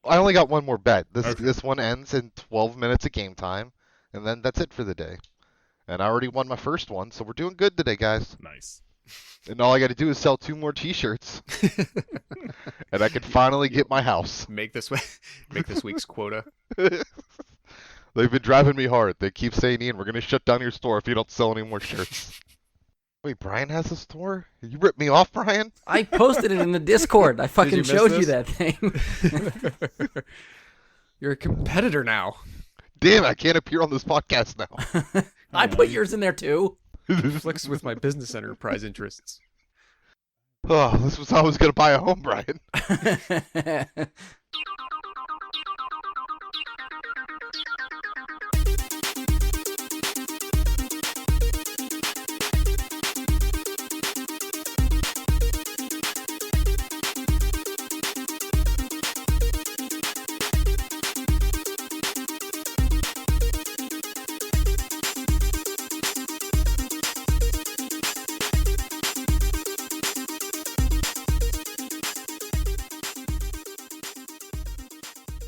I only got one more bet. This Okay. this one ends in 12 minutes of game time, and then that's it for the day. And I already won my first one, so we're doing good today, guys. Nice. And all I got to do is sell 2 more T-shirts, and I can finally get my house. Make this week's quota. They've been driving me hard. They keep saying, Ian, we're going to shut down your store if you don't sell any more shirts. Wait, Brian has a store? You ripped me off, Brian? I posted it in the Discord. I fucking you miss showed you this? that thing. You're a competitor now. Damn, I can't appear on this podcast now. I put yours in there too. Conflicts with my business enterprise interests. Oh, this was how I was going to buy a home, Brian.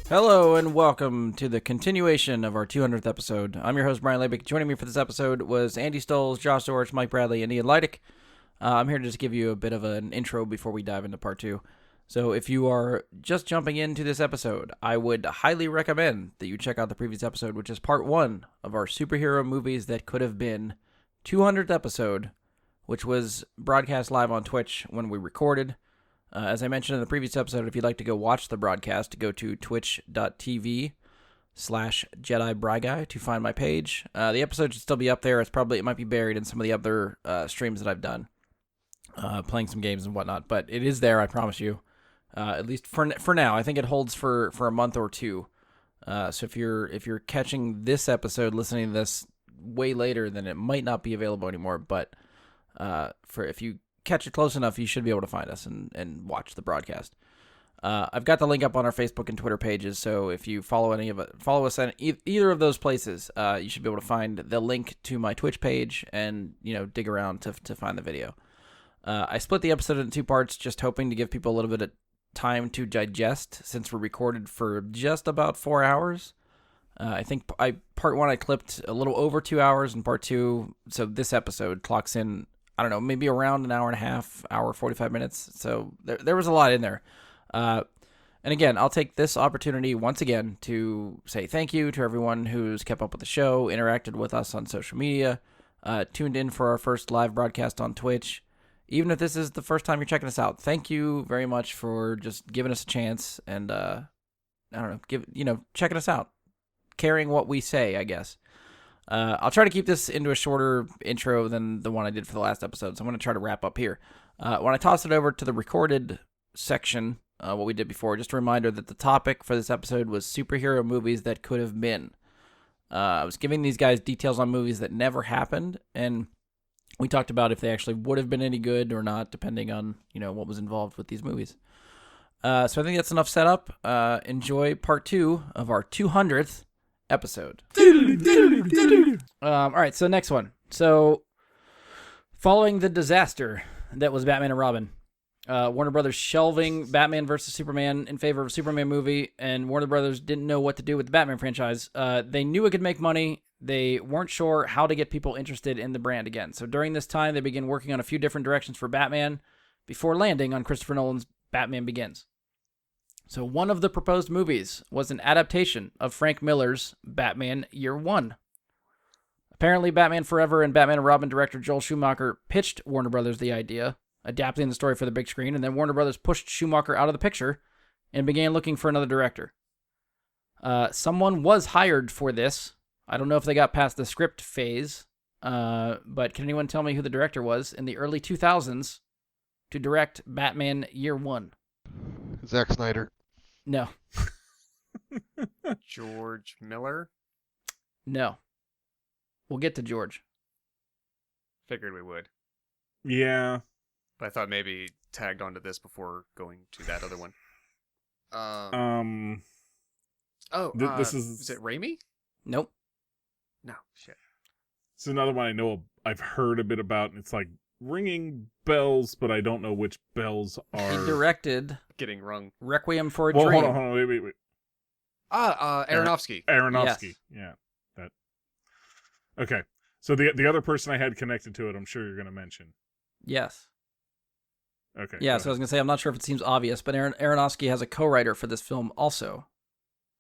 Hello and welcome to the continuation of our 200th episode. I'm your host, Brian Labick. Joining me for this episode was Andy Stolz, Josh Orch, Mike Bradley, and Ian Leidick. I'm here to just give you a bit of an intro before we dive into part 2. So if you are just jumping into this episode, I would highly recommend that you check out the previous episode, which is part 1 of our superhero movies that could have been 200th episode, which was broadcast live on Twitch when we recorded. As I mentioned in the previous episode, if you'd like to go watch the broadcast, go to twitch.tv/JediBryGuy to find my page. The episode should still be up there. It might be buried in some of the other streams that I've done, playing some games and whatnot. But it is there, I promise you. At least for now, I think it holds for a month or two. So if you're catching this episode, listening to this way later, then it might not be available anymore. But if you catch it close enough, you should be able to find us and watch the broadcast. I've got the link up on our Facebook and Twitter pages, so if you follow us at either of those places, you should be able to find the link to my Twitch page and dig around to find the video. I split the episode into 2 parts, just hoping to give people a little bit of time to digest, since we're recorded for just about 4 hours. I think part 1 I clipped a little over 2 hours, and part 2, so this episode clocks in, I don't know, maybe around an hour and a half, hour, 45 minutes. So there was a lot in there. And again, I'll take this opportunity once again to say thank you to everyone who's kept up with the show, interacted with us on social media, tuned in for our first live broadcast on Twitch. Even if this is the first time you're checking us out, thank you very much for just giving us a chance and, checking us out, caring what we say, I guess. I'll try to keep this into a shorter intro than the one I did for the last episode, so I'm going to try to wrap up here. When I toss it over to the recorded section, what we did before, just a reminder that the topic for this episode was superhero movies that could have been. I was giving these guys details on movies that never happened, and we talked about if they actually would have been any good or not, depending on what was involved with these movies. So I think that's enough setup. Enjoy part 2 of our 200th episode. All right, so next one. So, following the disaster that was Batman and Robin, Warner Brothers shelving Batman vs. Superman in favor of a Superman movie, and Warner Brothers didn't know what to do with the Batman franchise. They knew it could make money. They weren't sure how to get people interested in the brand again. So during this time, they began working on a few different directions for Batman before landing on Christopher Nolan's Batman Begins. So one of the proposed movies was an adaptation of Frank Miller's Batman Year One. Apparently, Batman Forever and Batman and Robin director Joel Schumacher pitched Warner Brothers the idea, adapting the story for the big screen, and then Warner Brothers pushed Schumacher out of the picture and began looking for another director. Someone was hired for this. I don't know if they got past the script phase, but can anyone tell me who the director was in the early 2000s to direct Batman Year One? Zack Snyder. No. George Miller? No. We'll get to George. Figured we would. Yeah. But I thought maybe tagged onto this before going to that other one. This is it Raimi? Nope. No, shit. it's another one I know I've heard a bit about, and it's like ringing bells, but I don't know which bells are. He directed Getting rung. Requiem for a Well, Dream. hold on, wait. Aronofsky. Aronofsky. Yes. Yeah. That. Okay. So the other person I had connected to it, I'm sure you're going to mention. Yes. Okay. Yeah, go so I was ahead. going to say, I'm not sure if it seems obvious, but Aronofsky has a co-writer for this film also.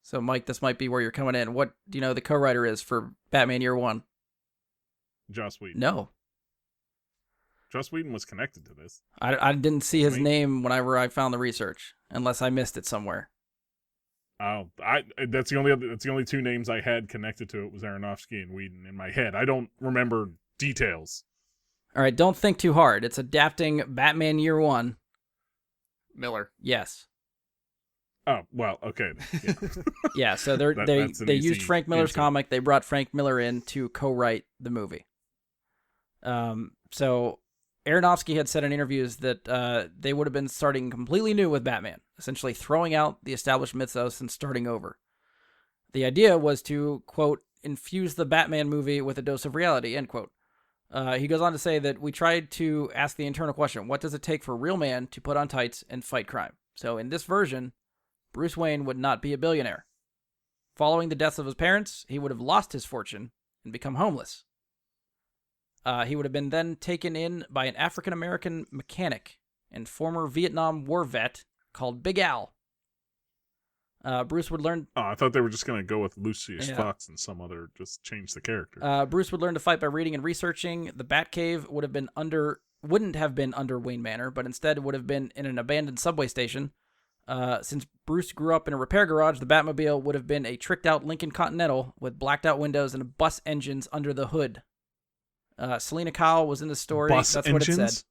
So, Mike, this might be where you're coming in. What do you know the co-writer is for Batman Year One? Joss Whedon. No. Joss Whedon was connected to this. I didn't see his Sweet. name whenever I found the research, unless I missed it somewhere. Oh, that's the only two names I had connected to it was Aronofsky and Whedon in my head. I don't remember details. All right, don't think too hard. It's adapting Batman Year One. Miller. Yes. Oh, well, okay. Yeah. Yeah, so they That's an used easy Frank Miller's answer. comic. They brought Frank Miller in to co-write the movie. So Aronofsky had said in interviews that they would have been starting completely new with Batman, essentially throwing out the established mythos and starting over. The idea was to, quote, infuse the Batman movie with a dose of reality, end quote. He goes on to say that we tried to ask the internal question, what does it take for a real man to put on tights and fight crime? So in this version, Bruce Wayne would not be a billionaire. Following the deaths of his parents, he would have lost his fortune and become homeless. He would have been then taken in by an African-American mechanic and former Vietnam War vet called Big Al. Bruce would learn... Oh, I thought they were just going to go with Lucius Yeah. Fox and some other, just change the character. Bruce would learn to fight by reading and researching. The Batcave wouldn't have been under Wayne Manor, but instead would have been in an abandoned subway station. Since Bruce grew up in a repair garage, the Batmobile would have been a tricked-out Lincoln Continental with blacked-out windows and bus engines under the hood. Selena Kyle was in the story. Bus That's engines? what it said.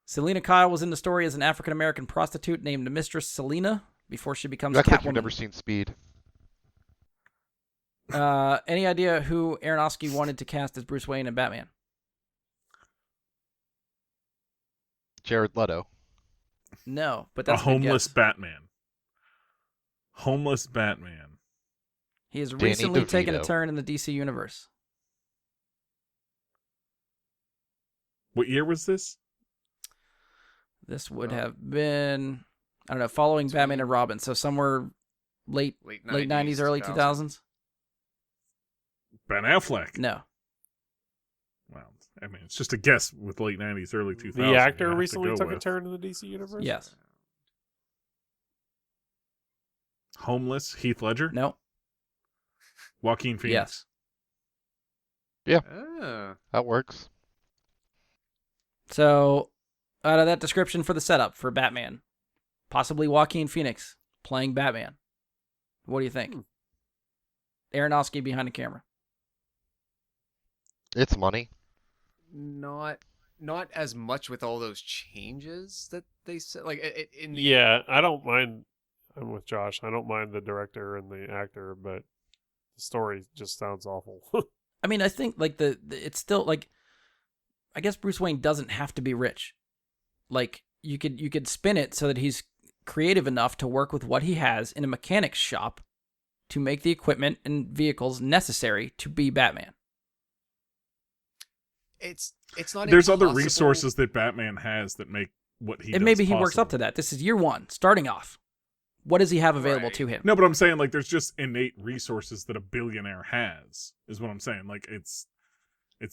Selena Kyle was in the story as an African-American prostitute named Mistress Selena before she becomes You act like you've Catwoman. never seen Speed. Any idea who Aronofsky wanted to cast as Bruce Wayne and Batman? Jared Leto. No, but A that's a good homeless guess. Batman. Homeless Batman. He has Danny recently taken a DeVito. turn in the DC universe. What year was this? This would have been, I don't know, following Batman and Robin, so somewhere late 90s, early 2000s. Ben Affleck. No. Well, I mean, it's just a guess with late 90s, early 2000s. The you actor have to recently go took a with. turn in the DC universe? Yes. Homeless, Heath Ledger. No. Joaquin Phoenix. Yes. That works. So, out of that description for the setup for Batman, possibly Joaquin Phoenix playing Batman. What do you think? Aronofsky behind the camera. It's money. Not as much with all those changes that they said. Like in the Yeah, I don't mind. I'm with Josh. I don't mind the director and the actor, but the story just sounds awful. I mean, I think like it's still like, I guess Bruce Wayne doesn't have to be rich. Like you could spin it so that he's creative enough to work with what he has in a mechanic's shop to make the equipment and vehicles necessary to be Batman. it's not. There's other impossible. resources that Batman has that make what he does And maybe he works possible. up to that. This is year one, starting off. What does he have available Right. to him? No, but I'm saying like there's just innate resources that a billionaire has, is what I'm saying. Like it's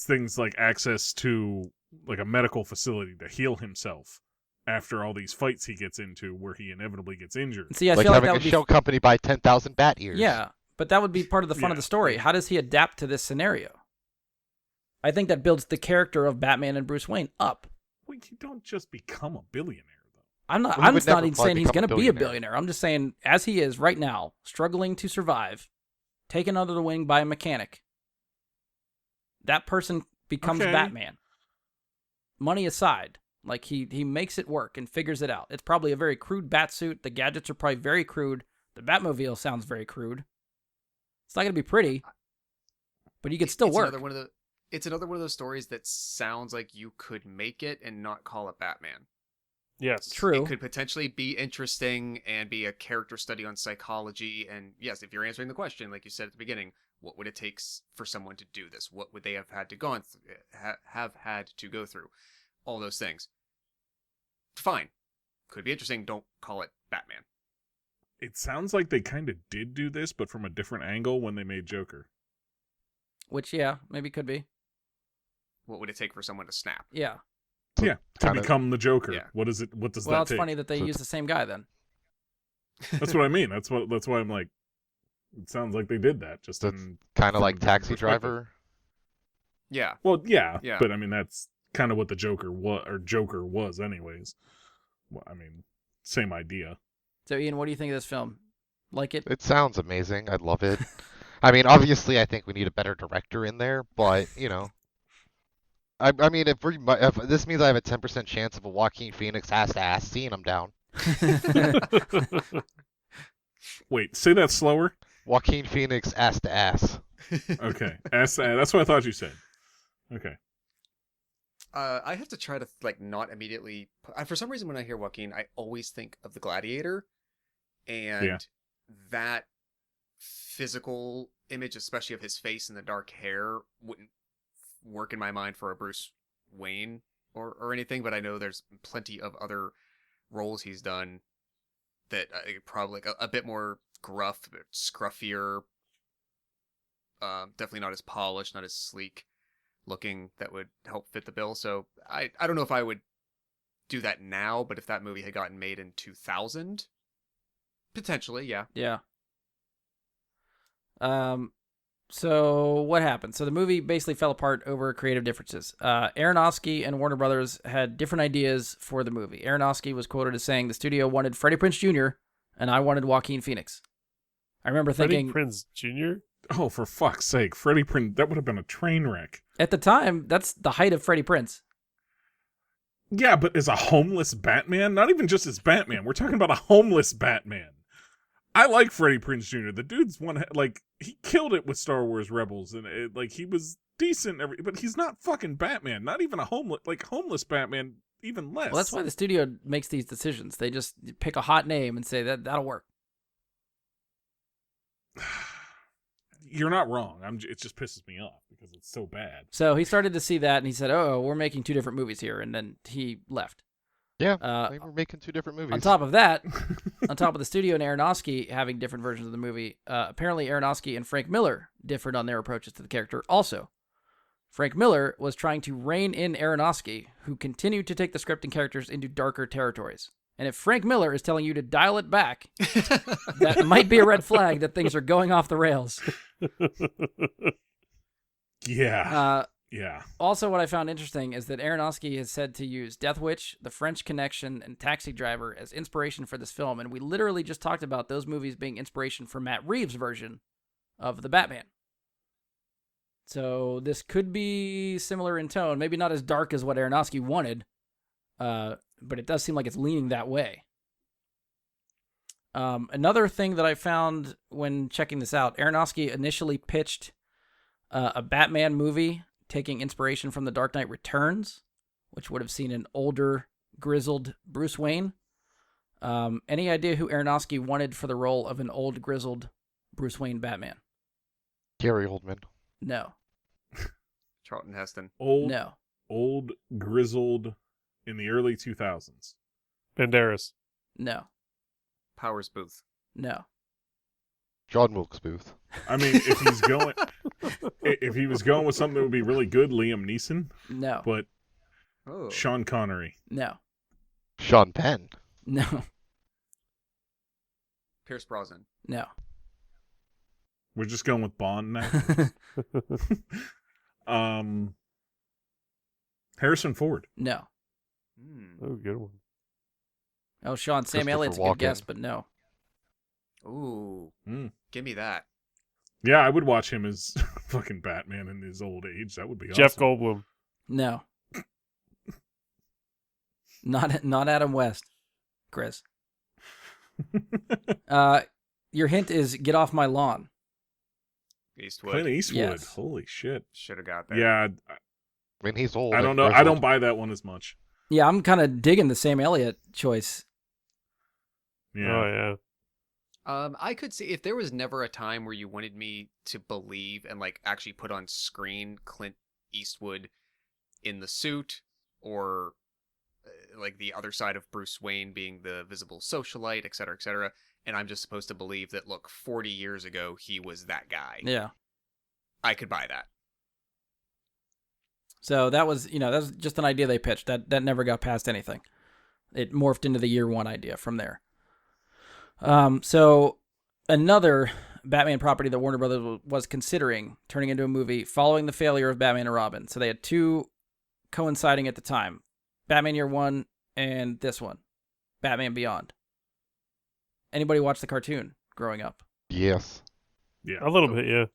things like access to like a medical facility to heal himself after all these fights he gets into where he inevitably gets injured. See, I Like feel like having that a would be shell company buy 10,000 bat ears. yeah, but that would be part of the fun of Yeah. the story. How does he adapt to this scenario? I think that builds the character of Batman and Bruce Wayne up. Well, you don't just become a billionaire though. I'm not. Well, he I'm would just not never even probably saying he's become going a to be a billionaire. billionaire. I'm just saying, as he is right now, struggling to survive, taken under the wing by a mechanic. That person becomes Okay. Batman. Money aside, like he makes it work and figures it out. It's probably a very crude bat suit. The gadgets are probably very crude. The Batmobile sounds very crude. It's not going to be pretty, but you could still it's work. It's another one of those stories that sounds like you could make it and not call it Batman. Yes. True. It could potentially be interesting and be a character study on psychology. And yes, if you're answering the question, like you said at the beginning, what would it take for someone to do this? What would they have had to have had to go through? All those things. Fine. Could be interesting. Don't call it Batman. It sounds like they kind of did do this, but from a different angle when they made Joker. Which, yeah, maybe could be. What would it take for someone to snap? Yeah. So Yeah, to kinda- become the Joker. Yeah. What is it? What does Well, that it's take? funny that they So use the same guy then. That's what I mean. That's why I'm like. It sounds like they did that. Just That's in, kind of from a like different Taxi perspective. Driver. Yeah. Well, yeah, Yeah. but I mean that's kind of what the Joker was, anyways. Well, I mean, same idea. So, Ian, what do you think of this film? Like it? It sounds amazing. I'd love it. I mean, obviously, I think we need a better director in there, but I mean, if this means I have a 10% chance of a Joaquin Phoenix ass scene, I'm down. Wait, say that slower. Joaquin Phoenix ass to ass. Okay, that's what I thought you said. Okay. I have to try to not immediately. For some reason, when I hear Joaquin, I always think of The Gladiator, and Yeah. that physical image, especially of his face and the dark hair, wouldn't work in my mind for a Bruce Wayne or anything. But I know there's plenty of other roles he's done that probably a bit more gruff, a bit scruffier. Definitely not as polished, not as sleek looking, that would help fit the bill. So I don't know if I would do that now, but if that movie had gotten made in 2000, potentially, yeah. Yeah. So what happened? So the movie basically fell apart over creative differences. Aronofsky and Warner Brothers had different ideas for the movie. Aronofsky was quoted as saying the studio wanted Freddie Prinze Jr. and I wanted Joaquin Phoenix. I remember Freddie thinking Prinze Jr.? Oh, for fuck's sake, Freddie Prinze, that would have been a train wreck. at the time that's the height of Freddie Prinze. Yeah, but as a homeless Batman, not even just as Batman. We're talking about a homeless Batman. I like Freddie Prinze Jr. The dude's he killed it with Star Wars Rebels, and he was decent. But he's not fucking Batman. Not even a homeless Batman. Even less. Well, that's why the studio makes these decisions. They just pick a hot name and say that'll work. You're not wrong. It just pisses me off because it's so bad. So he started to see that, and he said, "Oh, we're making two different movies here," and then he left. Yeah, they were making two different movies. On top of that, on top of the studio and Aronofsky having different versions of the movie, apparently Aronofsky and Frank Miller differed on their approaches to the character also. Frank Miller was trying to rein in Aronofsky, who continued to take the script and characters into darker territories. And if Frank Miller is telling you to dial it back, that might be a red flag that things are going off the rails. Yeah. Yeah. Also, what I found interesting is that Aronofsky has said to use Death Wish, The French Connection, and Taxi Driver as inspiration for this film, and we literally just talked about those movies being inspiration for Matt Reeves' version of the Batman. So this could be similar in tone, maybe not as dark as what Aronofsky wanted, but it does seem like it's leaning that way. Another thing that I found when checking this out, Aronofsky initially pitched a Batman movie taking inspiration from The Dark Knight Returns, which would have seen an older, grizzled Bruce Wayne. Any idea who Aronofsky wanted for the role of an old, grizzled Bruce Wayne Batman? Gary Oldman. No. Charlton Heston. Old, grizzled in the early 2000s. Banderas. No. Powers Booth. No. John Wilkes Booth. I mean, if he was going with something that would be really good, Liam Neeson. No. But Oh. Sean Connery. No. Sean Penn. No. Pierce Brosnan. No. We're just going with Bond now. Harrison Ford. No. Oh, good one. Oh, Sean, Sam Christopher Elliott's a Walken. good guess, but no. Ooh. Mm. Give me that. Yeah, I would watch him as fucking Batman in his old age. That would be Jeff awesome. Goldblum. No. Not Adam West, Chris. Your hint is get off my lawn. Eastwood. Clint Eastwood. Yes. Holy shit. Should have got that. Yeah, I mean, he's old. I don't know. I grizzled. don't buy that one as much. Yeah, I'm kind of digging the Sam Elliott choice. Yeah. Oh, yeah. I could see if there was never a time where you wanted me to believe and actually put on screen Clint Eastwood in the suit or like the other side of Bruce Wayne being the visible socialite, et cetera, and I'm just supposed to believe that, look, 40 years ago, he was that guy. Yeah. I could buy that. So that was just an idea they pitched. That never got past anything. It morphed into the year one idea from there. So another Batman property that Warner Brothers was considering turning into a movie following the failure of Batman and Robin. So they had two coinciding at the time. Batman Year One and this one, Batman Beyond. Anybody watch the cartoon growing up? Yes. Yeah. A little bit, yeah.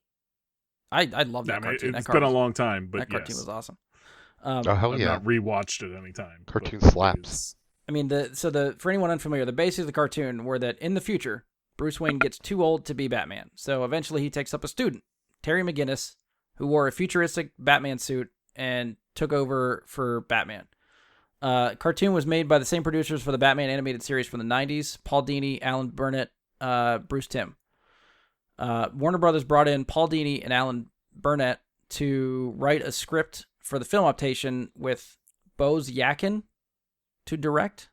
I love that cartoon. It's been a long time, but that cartoon yes. was awesome. Oh hell I've yeah! not rewatched it any time. Cartoon but slaps. I mean, for anyone unfamiliar, the basics of the cartoon were that in the future, Bruce Wayne gets too old to be Batman. So eventually he takes up a student, Terry McGinnis, who wore a futuristic Batman suit and took over for Batman. Cartoon was made by the same producers for the Batman animated series from the 90s, Paul Dini, Alan Burnett, Bruce Timm. Warner Brothers brought in Paul Dini and Alan Burnett to write a script for the film adaptation with Bose Yakin to direct,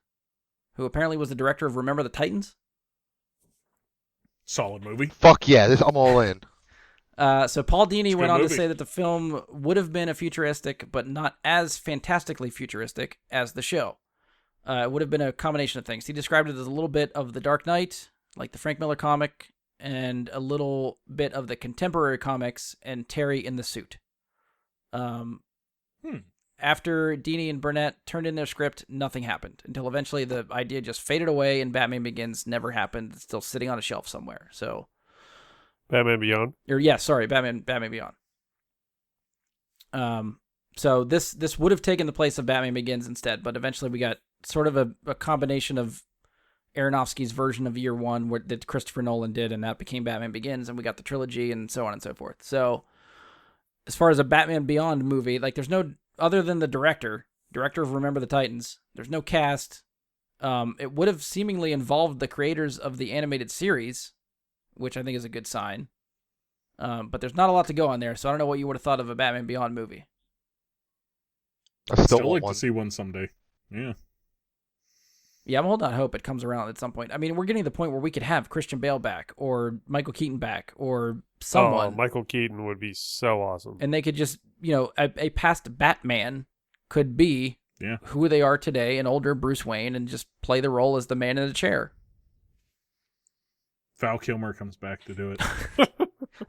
who apparently was the director of Remember the Titans. Solid movie. Fuck yeah! I'm all in. So Paul Dini went on movie. to say that the film would have been a futuristic, but not as fantastically futuristic as the show. It would have been a combination of things. He described it as a little bit of The Dark Knight, like the Frank Miller comic, and a little bit of the contemporary comics and Terry in the suit. After Dini and Burnett turned in their script, nothing happened until eventually the idea just faded away and Batman Begins never happened. It's still sitting on a shelf somewhere. So, Batman Beyond. Batman Beyond. So this would have taken the place of Batman Begins instead, but eventually we got sort of a combination of Aronofsky's version of Year One that Christopher Nolan did, and that became Batman Begins, and we got the trilogy and so on and so forth. So as far as a Batman Beyond movie, like there's no, other than the director of Remember the Titans, there's no cast. It would have seemingly involved the creators of the animated series, which I think is a good sign. But there's not a lot to go on there, so I don't know what you would have thought of a Batman Beyond movie. I still Still want like one. to see one someday. Yeah. Yeah, I'm holding out hope it comes around at some point. I mean, we're getting to the point where we could have Christian Bale back, or Michael Keaton back, or someone. Oh, Michael Keaton would be so awesome. And they could just, a past Batman could be who they are today, an older Bruce Wayne, and just play the role as the man in the chair. Val Kilmer comes back to do it.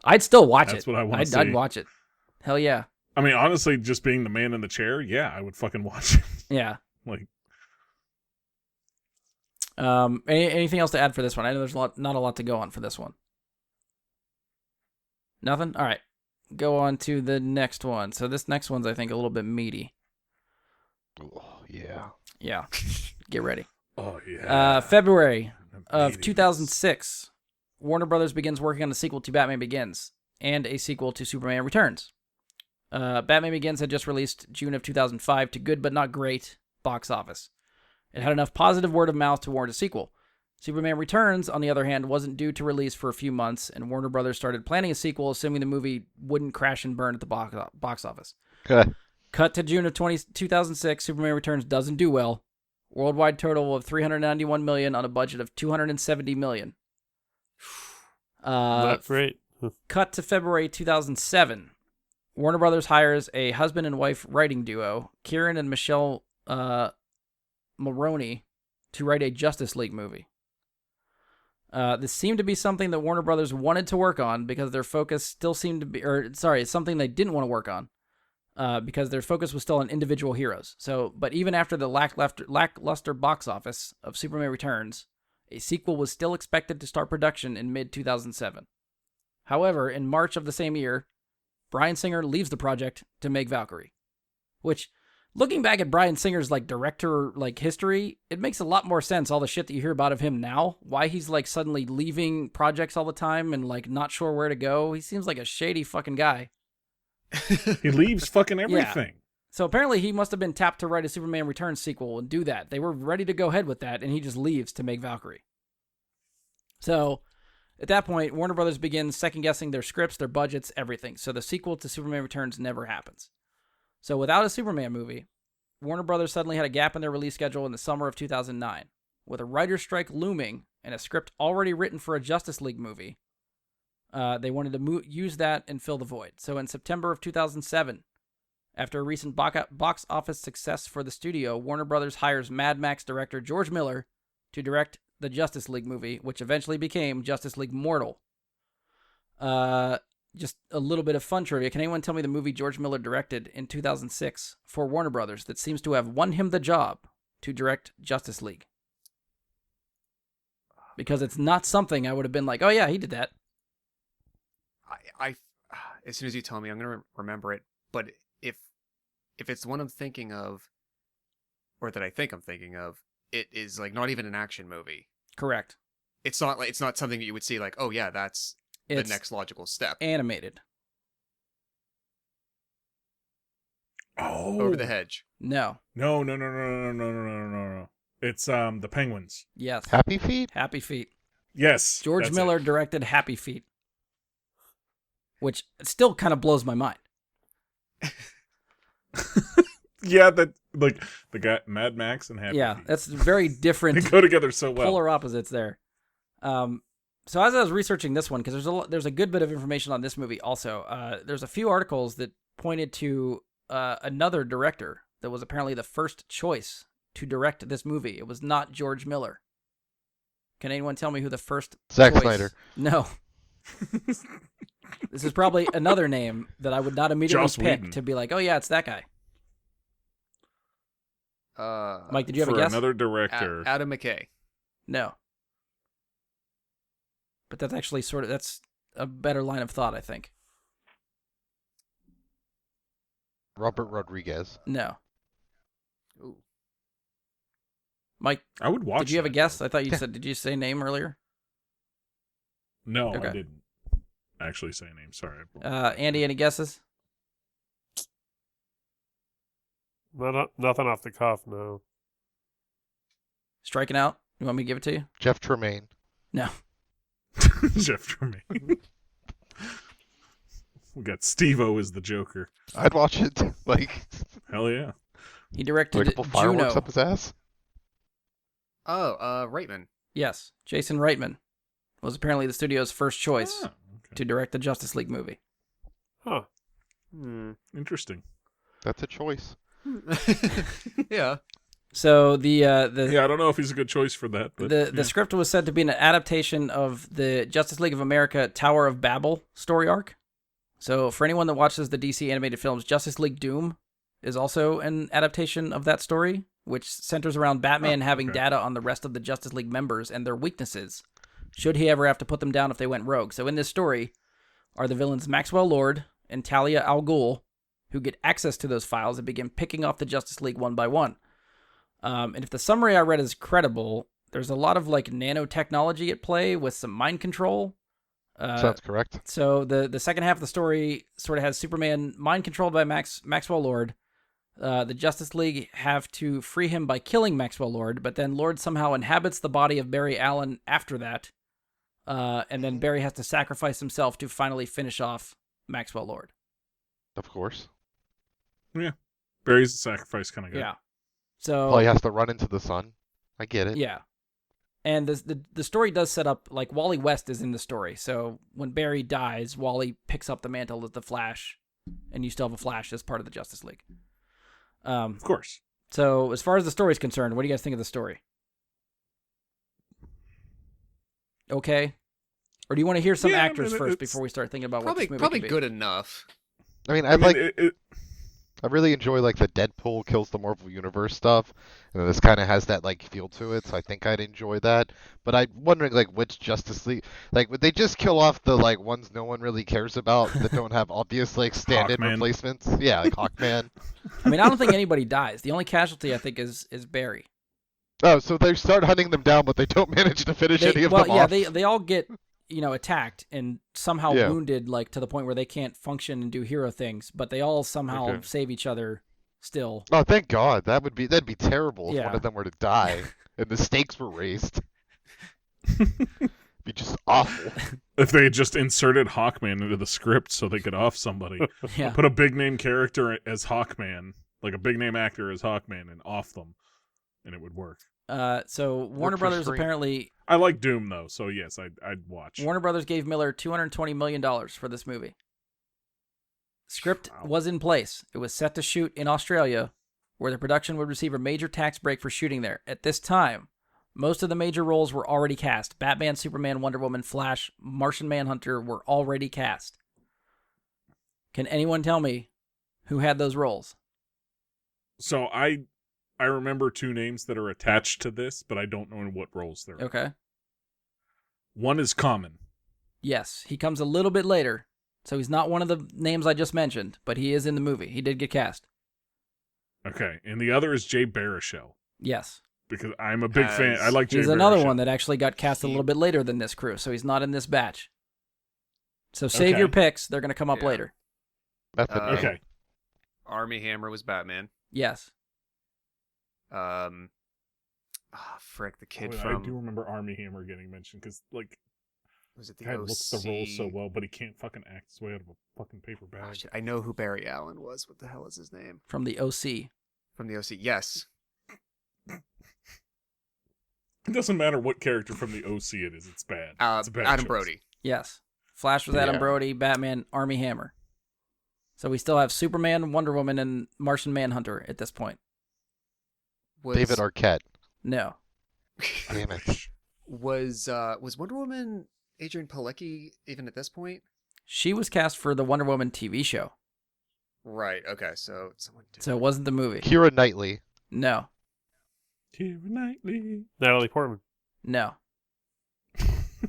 I'd still watch it. That's what I want to see. I'd watch it. Hell yeah. I mean, honestly, just being the man in the chair, yeah, I would fucking watch it. Yeah. Like, anything else to add for this one? I know there's not a lot to go on for this one. Nothing? All right. Go on to the next one. So this next one's, I think, a little bit meaty. Oh, yeah. Yeah. Get ready. oh yeah. February of Meetings. 2006, Warner Brothers begins working on a sequel to Batman Begins and a sequel to Superman Returns. Batman Begins had just released June of 2005 to good but not great box office. It had enough positive word of mouth to warrant a sequel. Superman Returns, on the other hand, wasn't due to release for a few months, and Warner Brothers started planning a sequel, assuming the movie wouldn't crash and burn at the box office. Cut to June of 2006, Superman Returns doesn't do well. Worldwide total of $391 million on a budget of $270 million. Not great. Cut to February 2007. Warner Brothers hires a husband and wife writing duo, Kieran and Michelle Mulroney, to write a Justice League movie. This seemed to be something that Warner Brothers wanted to work on because their focus still seemed to be, something they didn't want to work on because their focus was still on individual heroes. But even after the lackluster box office of Superman Returns, a sequel was still expected to start production in mid-2007. However, in March of the same year, Bryan Singer leaves the project to make Valkyrie, which, looking back at Bryan Singer's director history, it makes a lot more sense, all the shit that you hear about of him now, why he's suddenly leaving projects all the time and not sure where to go. He seems like a shady fucking guy. He leaves fucking everything. So apparently he must have been tapped to write a Superman Returns sequel and do that. They were ready to go ahead with that, and he just leaves to make Valkyrie. So at that point, Warner Brothers begins second-guessing their scripts, their budgets, everything. So the sequel to Superman Returns never happens. So without a Superman movie, Warner Brothers suddenly had a gap in their release schedule in the summer of 2009. With a writer's strike looming and a script already written for a Justice League movie, they wanted to use that and fill the void. So in September of 2007, after a recent box office success for the studio, Warner Brothers hires Mad Max director George Miller to direct the Justice League movie, which eventually became Justice League Mortal. Just a little bit of fun trivia. Can anyone tell me the movie George Miller directed in 2006 for Warner Brothers that seems to have won him the job to direct Justice League? Because it's not something I would have been like, oh yeah, he did that. I as soon as you tell me, I'm gonna remember it. But if it's the one I'm thinking of, or that I think I'm thinking of, it is like not even an action movie. Correct. It's not something that you would see like, oh yeah, that's the next logical step. Animated. Oh, Over the Hedge. No. No. It's the Penguins. Yes. Happy Feet? Happy Feet. Yes. George Miller directed Happy Feet, which still kind of blows my mind. Yeah, that like the guy Mad Max and Happy Feet. That's very different. They go together so well. Polar opposites there. So as I was researching this one, because there's a good bit of information on this movie also, there's a few articles that pointed to another director that was apparently the first choice to direct this movie. It was not George Miller. Can anyone tell me who the first Zack choice? Snyder. No. This is probably another name that I would not immediately Joss pick Whedon. to be like, oh yeah, it's that guy. Mike, did you have a for guess? another director. Adam McKay. No. But that's actually that's a better line of thought, I think. Robert Rodriguez. No. Ooh. Mike, I would watch. did you have a that, guess? though. I thought you said, did you say name earlier? No, Okay. I didn't actually say a name. Sorry. Andy, any guesses? Nothing off the cuff, no. Striking out? You want me to give it to you? Jeff Tremaine. No. Jeff Tremaine. We got Steve-O as the Joker. I'd watch it. Like, Hell yeah. He directed like a couple fireworks Juno. up his ass. Oh, Reitman. Yes, Jason Reitman was apparently the studio's first choice Ah, okay. to direct the Justice League movie. Huh. Interesting. That's a choice. Yeah. So Yeah, I don't know if he's a good choice for that. But the script was said to be an adaptation of the Justice League of America Tower of Babel story arc. So for anyone that watches the DC animated films, Justice League Doom is also an adaptation of that story, which centers around Batman having data on the rest of the Justice League members and their weaknesses, should he ever have to put them down if they went rogue. So in this story are the villains Maxwell Lord and Talia al Ghul, who get access to those files and begin picking off the Justice League one by one. And if the summary I read is credible, there's a lot of like nanotechnology at play with some mind control. Sounds correct. So the second half of the story sort of has Superman mind controlled by Maxwell Lord. The Justice League have to free him by killing Maxwell Lord, but then Lord somehow inhabits the body of Barry Allen after that. And then Barry has to sacrifice himself to finally finish off Maxwell Lord. Of course. yeah, Barry's a sacrifice kind of guy. Yeah. So Well, he has to run into the sun. I get it. yeah. And the story does set up, like, Wally West is in the story. So when Barry dies, Wally picks up the mantle of the Flash, and you still have a Flash as part of the Justice League. Of course. So as far as the story is concerned, what do you guys think of the story? Okay? Or do you want to hear some Yeah, I actors mean, first it's before we start thinking about what this movie Probably could be? good enough. I mean, I mean, I really enjoy like the Deadpool kills the Marvel Universe stuff, and this kind of has that like feel to it. So I think I'd enjoy that. But I'm wondering like which Justice League, like would they just kill off the like ones no one really cares about that don't have obvious like stand-in Hawkman. replacements? Yeah, like Hawkman. I mean, I don't think anybody dies. The only casualty, I think, is Barry. Oh, so they start hunting them down, but they don't manage to finish any of them off. They all get, attacked and somehow Yeah. wounded, like to the point where they can't function and do hero things, but they all somehow Okay. save each other still. Oh, thank God. That'd be terrible if Yeah. one of them were to die and the stakes were raised. Be just awful. if they had just inserted Hawkman into the script so they could off somebody, Yeah. put a big name character as Hawkman, like a big name actor as Hawkman and off them, and it would work. So Warner for Brothers stream. apparently I like Doom though, so yes, I'd watch. Warner Brothers gave Miller $220 million for this movie. Script Wow. was in place. It was set to shoot in Australia, where the production would receive a major tax break for shooting there. At this time, most of the major roles were already cast. Batman, Superman, Wonder Woman, Flash, Martian Manhunter were already cast. Can anyone tell me who had those roles? So I remember two names that are attached to this, but I don't know in what roles they're in. Okay. One is Common. Yes, he comes a little bit later, so he's not one of the names I just mentioned, but he is in the movie. He did get cast. Okay, and the other is Jay Baruchel, Yes. because I'm a big fan. As- I like Jay He's another Baruchel. one that actually got cast a He- little bit later than this crew, so he's not in this batch. So save Okay. your picks. They're going to come up Yeah. later. Method Man. Okay. Army Hammer was Batman. Yes. Frick, the kid I from do remember Army Hammer getting mentioned because like was it the guy OC? looks the role so well, but he can't fucking act his way out of a fucking paper Oh, bag. shit, I know who Barry Allen was. What the hell is his name? From the OC. From the OC. Yes. It doesn't matter what character from the OC it is; it's bad. It's a bad Adam choice. Brody. Yes. Flash was Adam Yeah. Brody, Batman, Army Hammer. So we still have Superman, Wonder Woman, and Martian Manhunter at this point. Was, David Arquette. No. Damn it. was Wonder Woman Adrian Palicki even at this point? She was cast for the Wonder Woman TV show, Right. Okay. So someone. so it wasn't the movie. Keira Knightley. No. Keira Knightley. Natalie Portman. No.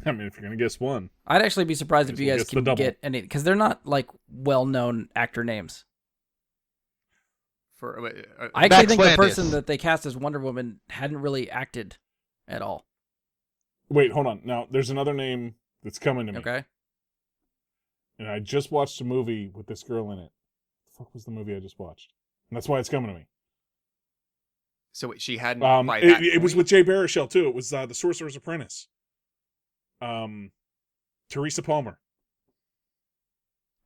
I mean, if you're gonna guess one, I'd actually be surprised if Might you as well guys guess the can double. get any, because they're not like well-known actor names. For I actually Max think the Landis. person that they cast as Wonder Woman hadn't really acted at all. wait, hold on. Now, there's another name that's coming to me, Okay. and I just watched a movie with this girl in it. The fuck was the movie I just watched? And that's why it's coming to me. so wait, she hadn't. By that It was point- with Jay Baruchel too. It was The Sorcerer's Apprentice. Teresa Palmer.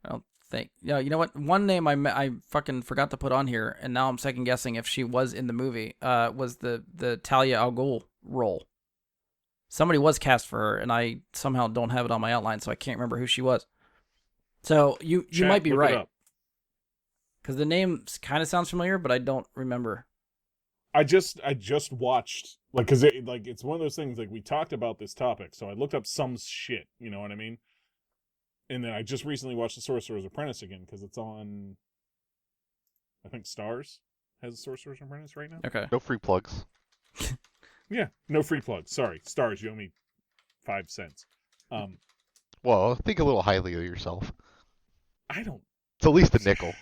I don't think. Yeah, you know what? One name I fucking forgot to put on here, and now I'm second guessing if she was in the movie. Was the Talia al Ghul role? Somebody was cast for her, and I somehow don't have it on my outline, so I can't remember who she was. So you Chat, might be look it right, up. because the name kind of sounds familiar, but I don't remember. I just watched because it's one of those things like we talked about this topic, so I looked up some shit. You know what I mean? And then I just recently watched The Sorcerer's Apprentice again because it's on. I think Stars has The Sorcerer's Apprentice right now. Okay. No free plugs. Yeah, no free plug. Sorry, Stars, you owe me 5 cents. Well, think a little highly of yourself. I don't. It's at least a nickel.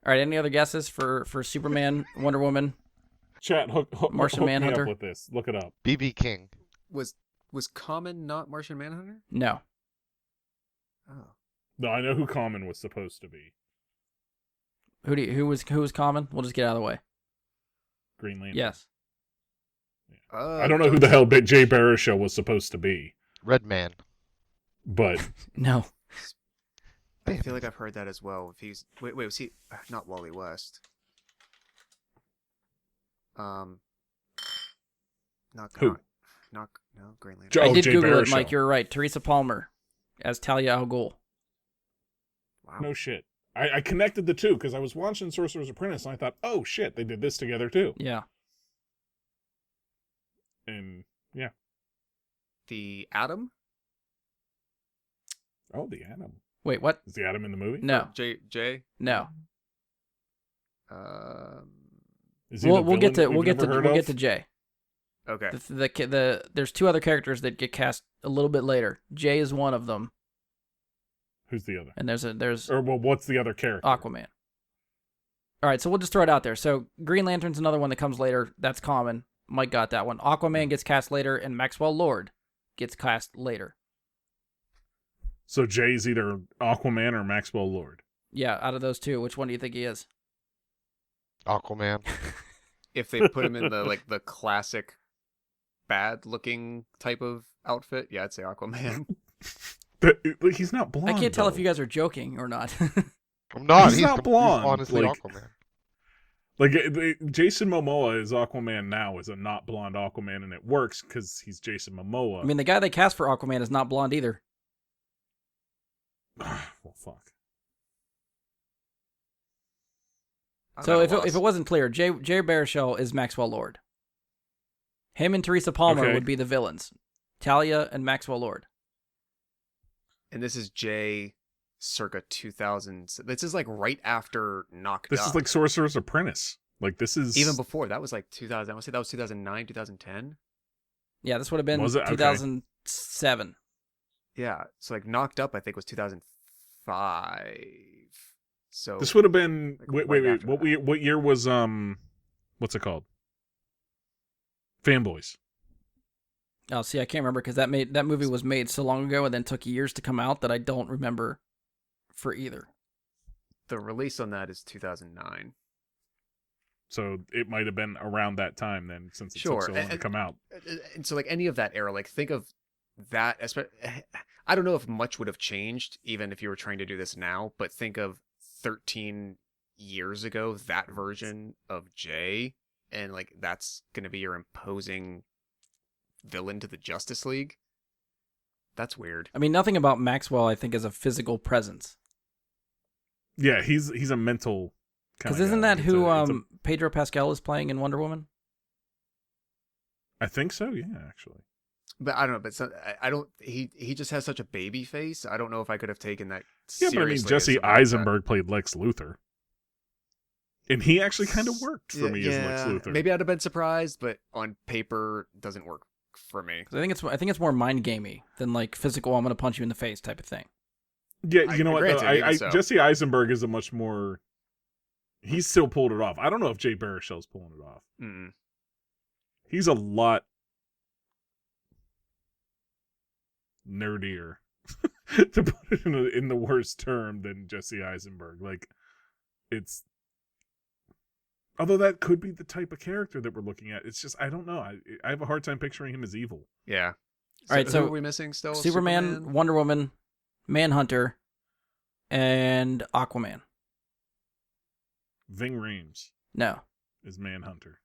All right. Any other guesses for Superman, Wonder Woman? Chat, hook Martian hook Manhunter? me up with this. Look it up. BB King. was Common not Martian Manhunter? No. Oh. No, I know who Common was supposed to be. Who was Common? We'll just get out of the way. Green Lantern. Yes. I don't know who the hell Jay Baruchel was supposed to be, Red Man. but No. I Damn feel it. like I've heard that as well. If he's wait, was he not Wally West? Not Who? Not no Green Lantern. Joe- I Oh, did Jay Google it, Baruchel. Mike. You're right. Teresa Palmer as Talia al Ghul. Wow. no shit. I connected the two because I was watching Sorcerer's Apprentice and I thought, oh shit, they did this together too. Yeah. And yeah, The Atom? oh the Atom. Wait, what? Is the Atom in the movie? No. J. No. Is he We'll the we'll get villain to that we've never heard we'll of? get to Jay. Okay. The there's two other characters that get cast a little bit later. Jay is one of them, Who's the other? and there's Or well, what's the other character? Aquaman. All right, so we'll just throw it out there. So Green Lantern's another one that comes later. That's common. Mike got that one. Aquaman gets cast later, and Maxwell Lord gets cast later. So Jay's either Aquaman or Maxwell Lord. Yeah, out of those two, which one do you think he is? Aquaman. If they put him in the classic bad looking type of outfit, yeah, I'd say Aquaman. But he's not blonde. I can't tell if though. you guys are joking or not. I'm not. He's not blonde, He's honestly like- Aquaman. Like Jason Momoa as Aquaman now is a not blonde Aquaman, and it works because he's Jason Momoa. I mean, the guy they cast for Aquaman is not blonde either. well, fuck. I'm So at a if it loss. wasn't clear, Jay Baruchel is Maxwell Lord. Him and Teresa Palmer Okay. would be the villains. Talia and Maxwell Lord. And this is Jay circa 2000. This is like right after Knocked This Up. is like Sorcerer's Apprentice. Like this is even before that was like 2000. I want to say that was 2009, 2010. Yeah, this would have been Was it? Okay. 2007. Yeah, so like Knocked Up, I think was 2005. So This would have been Like, wait. right after that. What year was what's it called? Fanboys. Oh, see, I can't remember because that movie was made so long ago and then took years to come out that I don't remember for either. the release on that is 2009. So it might have been around that time then, since it Sure, took so long to and- come out. And so like any of that era, like think of that. I don't know if much would have changed even if you were trying to do this now, but think of 13 years ago that version of Jay, and like that's gonna be your imposing villain to the Justice League. That's weird. I mean, nothing about Maxwell, I think, is a physical presence. Yeah, he's a mental. Because isn't that who Pedro Pascal is playing in Wonder Woman? I think so. Yeah, actually. But I don't know. But I don't. He just has such a baby face. I don't know if I could have taken that. Yeah, but I mean, seriously as Jesse something like that. Eisenberg played Lex Luthor, and he actually kind of worked for me as Lex Luthor. Maybe I'd have been surprised, but on paper, it doesn't work for me. 'Cause I think it's more mind gamey than like physical. I'm going to punch you in the face type of thing. Yeah, you know what? Granted, Though? even so. Jesse Eisenberg is a much more. He's still pulled it off. I don't know if Jay Baruchel's pulling it off. Mm-mm. He's a lot nerdier, to put it in the worst term, than Jesse Eisenberg. Like, it's. Although that could be the type of character that we're looking at, it's just I don't know. I have a hard time picturing him as evil. Yeah. All right, so who are we missing still? Superman, Wonder Woman, Manhunter, and Aquaman. Ving Rhames No. is Manhunter.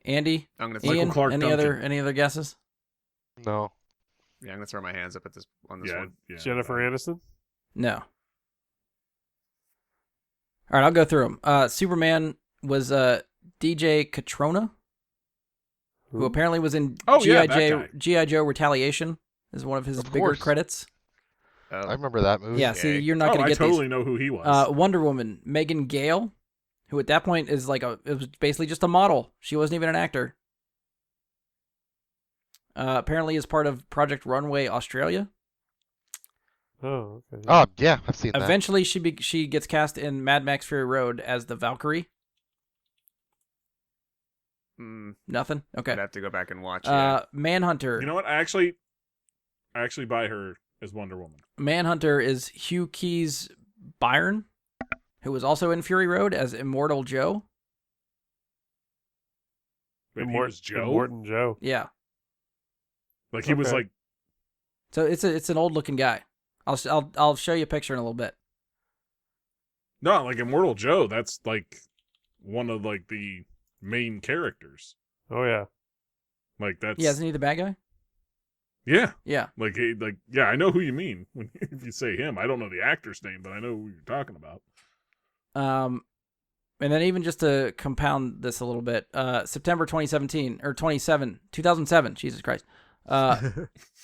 Andy, I'm gonna Michael Ian, Clark any other guesses? No. Yeah, I'm gonna throw my hands up at this on this Yeah, one. yeah. Jennifer Aniston. No. All right, I'll go through them. Superman was DJ Catrona, who apparently was in Oh, yeah, that guy. G.I. Joe Retaliation, is one of his Of bigger course. credits. I remember that movie. Yeah, Okay. see, you're not Oh, going to I get totally know who he was. these. Wonder Woman, Megan Gale, who at that point is it was basically just a model. She wasn't even an actor. Apparently is part of Project Runway Australia. Oh, okay. Oh, yeah, I've seen that. Eventually, she gets cast in Mad Max Fury Road as the Valkyrie. Nothing? Okay. I'd have to go back and watch. Yeah. Manhunter. You know what? I actually buy her as Wonder Woman. Manhunter is Hugh Keyes Byron, who was also in Fury Road as Immortal Joe. Wait, he was Joe? Morton Joe. Yeah. Like he was Okay. like, So it's an old looking guy. I'll show you a picture in a little bit. no, like Immortal Joe. That's like one of like the main characters. Oh yeah. Like that's Yeah, isn't he the bad guy? yeah. Yeah. Like yeah, I know who you mean when if you say him. I don't know the actor's name, but I know who you're talking about. And then even just to compound this a little bit, September 2007, Jesus Christ.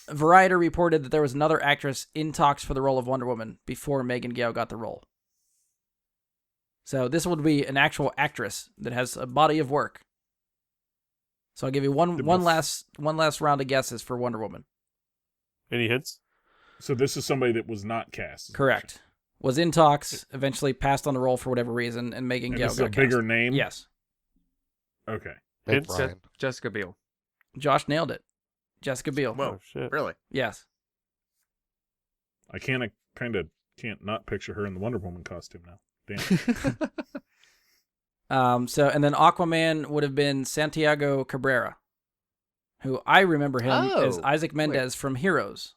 Variety reported that there was another actress in talks for the role of Wonder Woman before Megan Gale got the role. So this would be an actual actress that has a body of work. So I'll give you one last round of guesses for Wonder Woman. Any hints? So this is somebody that was not cast. Correct. Was in talks, eventually passed on the role for whatever reason, and Megan And Gale this is a got bigger cast. name? Yes. Okay. Hey, Hints? Brian. Jessica Biel. Josh nailed it. Jessica Biel. Whoa. Oh shit. Really? Yes. I can't not picture her in the Wonder Woman costume now. Damn. And then Aquaman would have been Santiago Cabrera, who I remember him as Oh, Isaac Mendez from Heroes.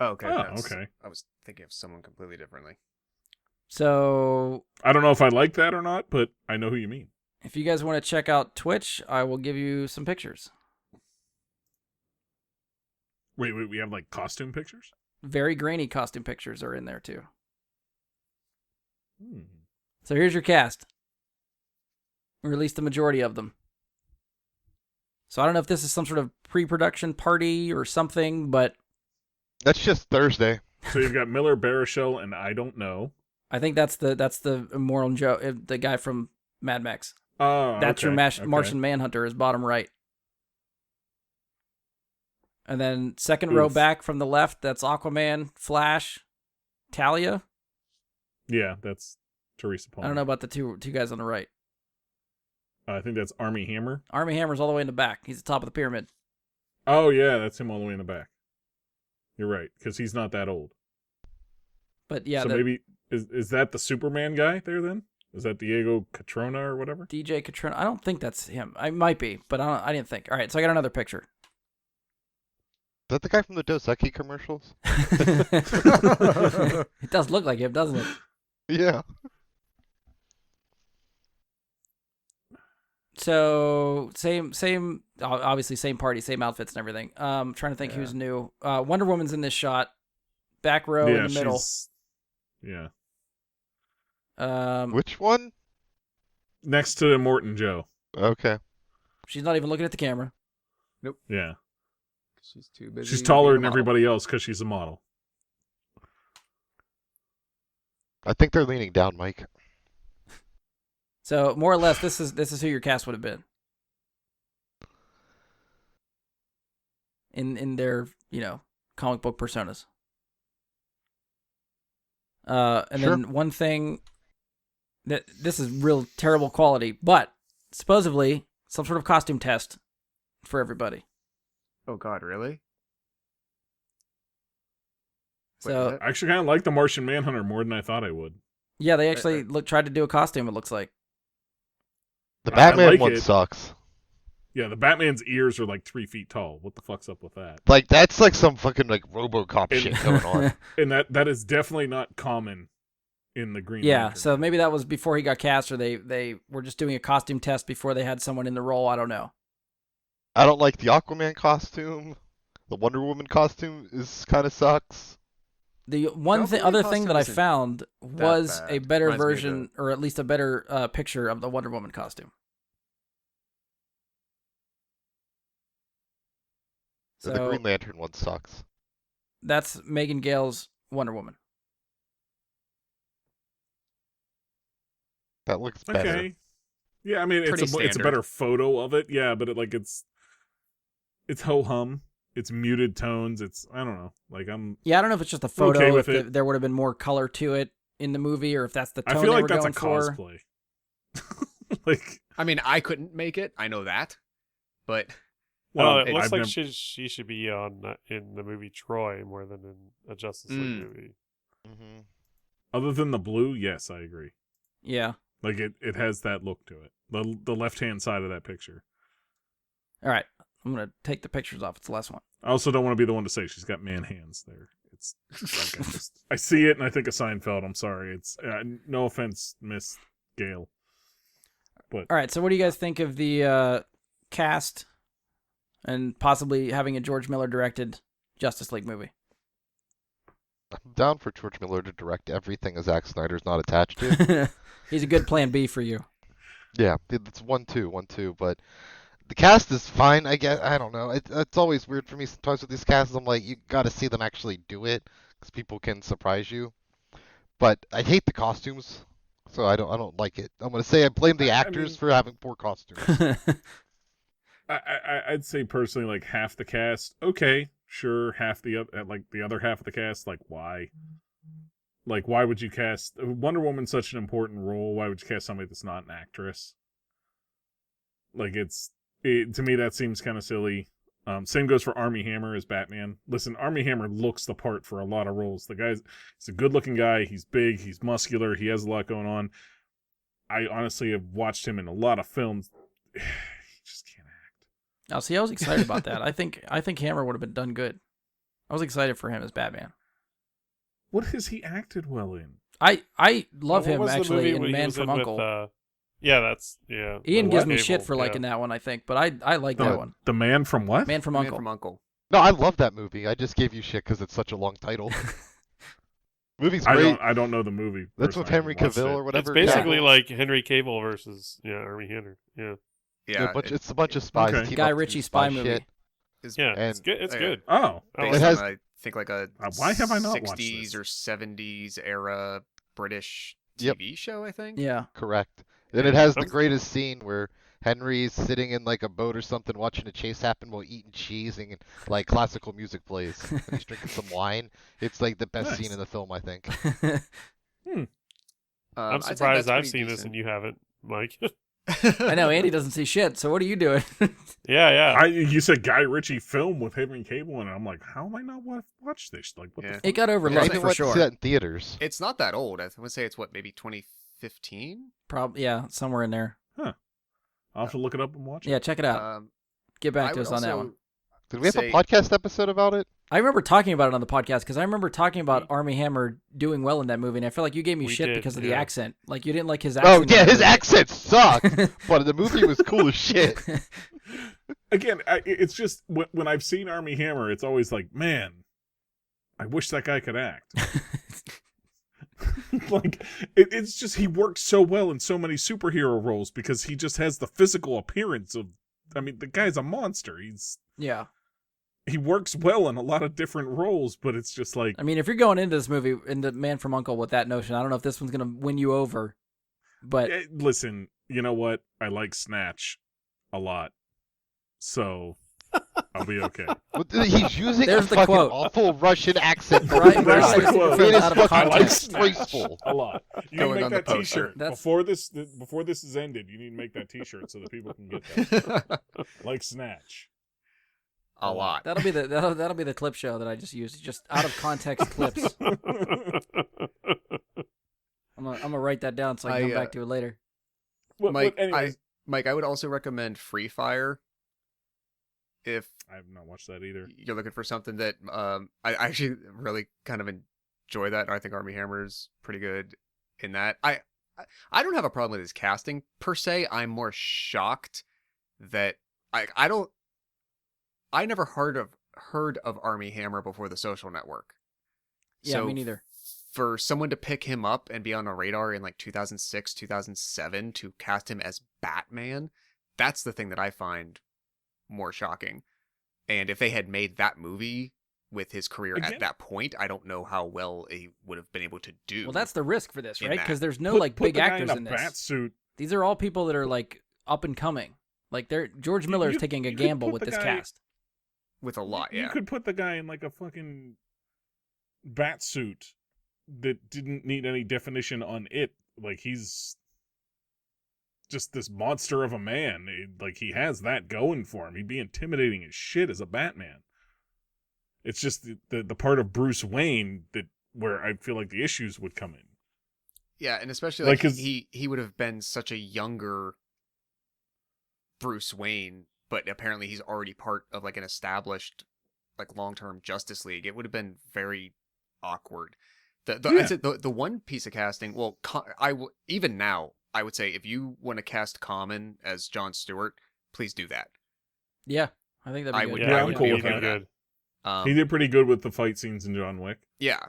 Oh, okay. Oh, okay. I was thinking of someone completely differently. So I don't know if I like that or not, but I know who you mean. if you guys want to check out Twitch, I will give you some pictures. Wait, we have like costume pictures? Very grainy costume pictures are in there too. Hmm. So here's your cast. Or at least the majority of them. So I don't know if this is some sort of pre-production party or something, but That's just Thursday. So you've got Miller, Baruchel, and I don't know. I think that's the Immortal Joe, the guy from Mad Max. Oh, That's okay, your okay. Martian Manhunter is bottom right. And then second row Oof. back from the left, that's Aquaman, Flash, Talia. Yeah, that's Teresa Palmer. I don't know about the two guys on the right. I think that's Army Hammer. Army Hammer's all the way in the back. He's at the top of the pyramid. Oh, yeah, that's him all the way in the back. You're right, because he's not that old. But yeah, so maybe, is that the Superman guy there then? Is that Diego Catrona or whatever? DJ Catrona. I don't think that's him. I might be, but I didn't think. All right, so I got another picture. Is that the guy from the Dos Equis commercials? It does look like him, doesn't it? Yeah. So same, obviously same party, same outfits and everything. Trying to think who's new. Wonder Woman's in this shot, back row in the middle. Yeah. Which one? Next to Morton Joe. Okay. She's not even looking at the camera. Yeah. She's too busy. She's taller being a than model. everybody else because she's a model. I think they're leaning down, Mike. So more or less, this is who your cast would have been. In their comic book personas. And Sure. then one thing that this is real terrible quality, but supposedly some sort of costume test for everybody. Oh God, really? So I actually kind of like the Martian Manhunter more than I thought I would. yeah, they actually tried to do a costume. It looks like. The I Batman like one it. sucks. Yeah, the Batman's ears are like 3 feet tall. What the fuck's up with that? Like, that's like some fucking like RoboCop And- shit going on. And that is definitely not common in the Green Yeah, Lantern. so maybe that was before he got cast, or they were just doing a costume test before they had someone in the role. I don't know. I don't like the Aquaman costume. The Wonder Woman costume is kind of sucks. The Aquaman other thing costume that I isn't found was bad. a better Reminds me of version, or at least a better picture of the Wonder Woman costume. The So Green Lantern one sucks. that's Megan Gale's Wonder Woman. That looks better. Okay. Yeah, I mean Pretty it's a standard. better photo of it. Yeah, but it's ho hum. It's muted tones. It's I don't know. Like Yeah, I don't know if it's just a okay photo, with if it. there would have been more color to it in the movie, or if that's the tone I feel they like were that's a going for. cosplay. Like, I mean, I couldn't make it. I know that, but well, It looks I've like never- she should be on in the movie Troy more than in a Justice League movie. hmm other than the blue, yes, I agree. Yeah. Like it has that look to it. The left hand side of that picture. All right. I'm going to take the pictures off. It's the last one. I also don't want to be the one to say she's got man hands there. It's like I see it and I think of Seinfeld. I'm sorry. It's no offense, Miss Gale. But All right. So what do you guys think of the cast and possibly having a George Miller directed Justice League movie? I'm down for George Miller to direct everything that Zack Snyder's not attached to. He's a good plan B for you. Yeah, it's 1-2, but the cast is fine, I guess. I don't know. It's always weird for me sometimes with these casts. I'm like, you got to see them actually do it, because people can surprise you. But I hate the costumes, so I don't like it. I'm gonna say I blame the actors for having poor costumes. I'd say personally, like half the cast, okay, sure. Half the other half of the cast, like why? Like why would you cast Wonder Woman such an important role? Why would you cast somebody that's not an actress? Like to me that seems kind of silly. Same goes for Armie Hammer as Batman. Listen, Armie Hammer looks the part for a lot of roles. He's a good-looking guy. He's big. He's muscular. He has a lot going on. I honestly have watched him in a lot of films. He just can't act. Oh, see, I was excited about that. I think Hammer would have been done good. I was excited for him as Batman. What has he acted well in? I love What him was the actually movie in when he Man was from in with, Uncle. yeah. Ian with gives me Cable, shit for yeah. liking that one, I think, but I like that one. The Man from what? Man from Man Uncle. from Uncle. No, I love that movie. I just gave you shit because it's such a long title. Movie's great. I don't know the movie. That's with personally. I Henry haven't watched Cavill it. or whatever. It's basically Cavill. like Henry Cable versus Armie Hammer. Yeah, Yeah, It's a bunch of spies. Okay. team Guy up to do Ritchie spy movie. shit. Is yeah. It's And- good. It's Yeah. good. Oh, I It based like has- on, I think, like a why have I not watched 60s this? or 70s era British Yep. TV show, I think. Yeah. Correct. And it has the I'm- greatest scene where Henry's sitting in like a boat or something watching a chase happen while eating cheese and like classical music plays. And he's drinking some wine. It's like the best Nice. scene in the film, I think. I'm I think surprised that's I've pretty seen this decent. and you haven't, Mike. I know Andy doesn't see shit, so what are you doing? yeah. You said Guy Ritchie film with Henry Cable, and I'm like, how am I not watch this? Like, what Yeah. the fuck? It got I overlooked even for went to see sure. that in theaters. It's not that old. I would say it's maybe 2015. Probably, yeah, somewhere in there. I'll have to look it up and watch it. Yeah, check it out. Um, Get back I to would us on that also one. Did we have say- a podcast episode about it? I remember talking about it on the podcast because I remember talking about Armie Hammer doing well in that movie, and I feel like you gave me We shit did, because of the yeah. accent. Like you didn't like his Oh accent. yeah, in that his movie. accent sucked, but the movie was cool as shit. Again, it's just when I've seen Armie Hammer, it's always like, man, I wish that guy could act. Like, it's just he works so well in so many superhero roles because he just has the physical appearance of. I mean, the guy's a monster. Yeah. He works well in a lot of different roles, but it's just like, I mean, if you're going into this movie, into Man from Uncle with that notion, I don't know if this one's going to win you over. But listen, you know what? I like Snatch a lot, so I'll be okay. He's using There's a the fucking quote. awful Russian accent. Right, There's right, the quote. It is out of fucking I like context. disgraceful. A lot. You Going need to on make the that poster. T-shirt That's- before this is ended. You need to make that T-shirt so that people can get that. Like Snatch. A lot. that'll be the clip show that I just used. Just out of context clips. I'm gonna write that down so I can come back to it later. Mike, anyways, Mike, I would also recommend Free Fire if I have not watched that either. you're looking for something that I actually really kind of enjoy that. I think Armie Hammer is pretty good in that. I don't have a problem with his casting per se. I'm more shocked that I never heard of Armie Hammer before The Social Network. Yeah, So me neither. for someone to pick him up and be on a radar in like 2006, 2007 to cast him as Batman, that's the thing that I find more shocking. And if they had made that movie with his career Again? at that point, I don't know how well he would have been able to do. Well, that's the risk for this, in right? that. Because there's no Put like the big guy actors in in a this. bat suit. These are all people that are like up and coming. Like George Miller is taking a you could gamble put with the this guy- cast. with a lot, You yeah. could put the guy in like a fucking bat suit that didn't need any definition on it. Like he's just this monster of a man. Like he has that going for him. He'd be intimidating as shit as a Batman. It's just the part of Bruce Wayne that where I feel like the issues would come in. Yeah, and especially Like, like 'cause- he would have been such a younger Bruce Wayne, but apparently he's already part of like an established like long-term Justice League. It would have been very awkward. I'd say the one piece of casting, well, even now, I would say if you want to cast Common as Jon Stewart, please do that. Yeah, I think that'd be I good. would, Yeah, I I'm would cool be with okay that. with that. He did pretty good with the fight scenes in John Wick. Yeah.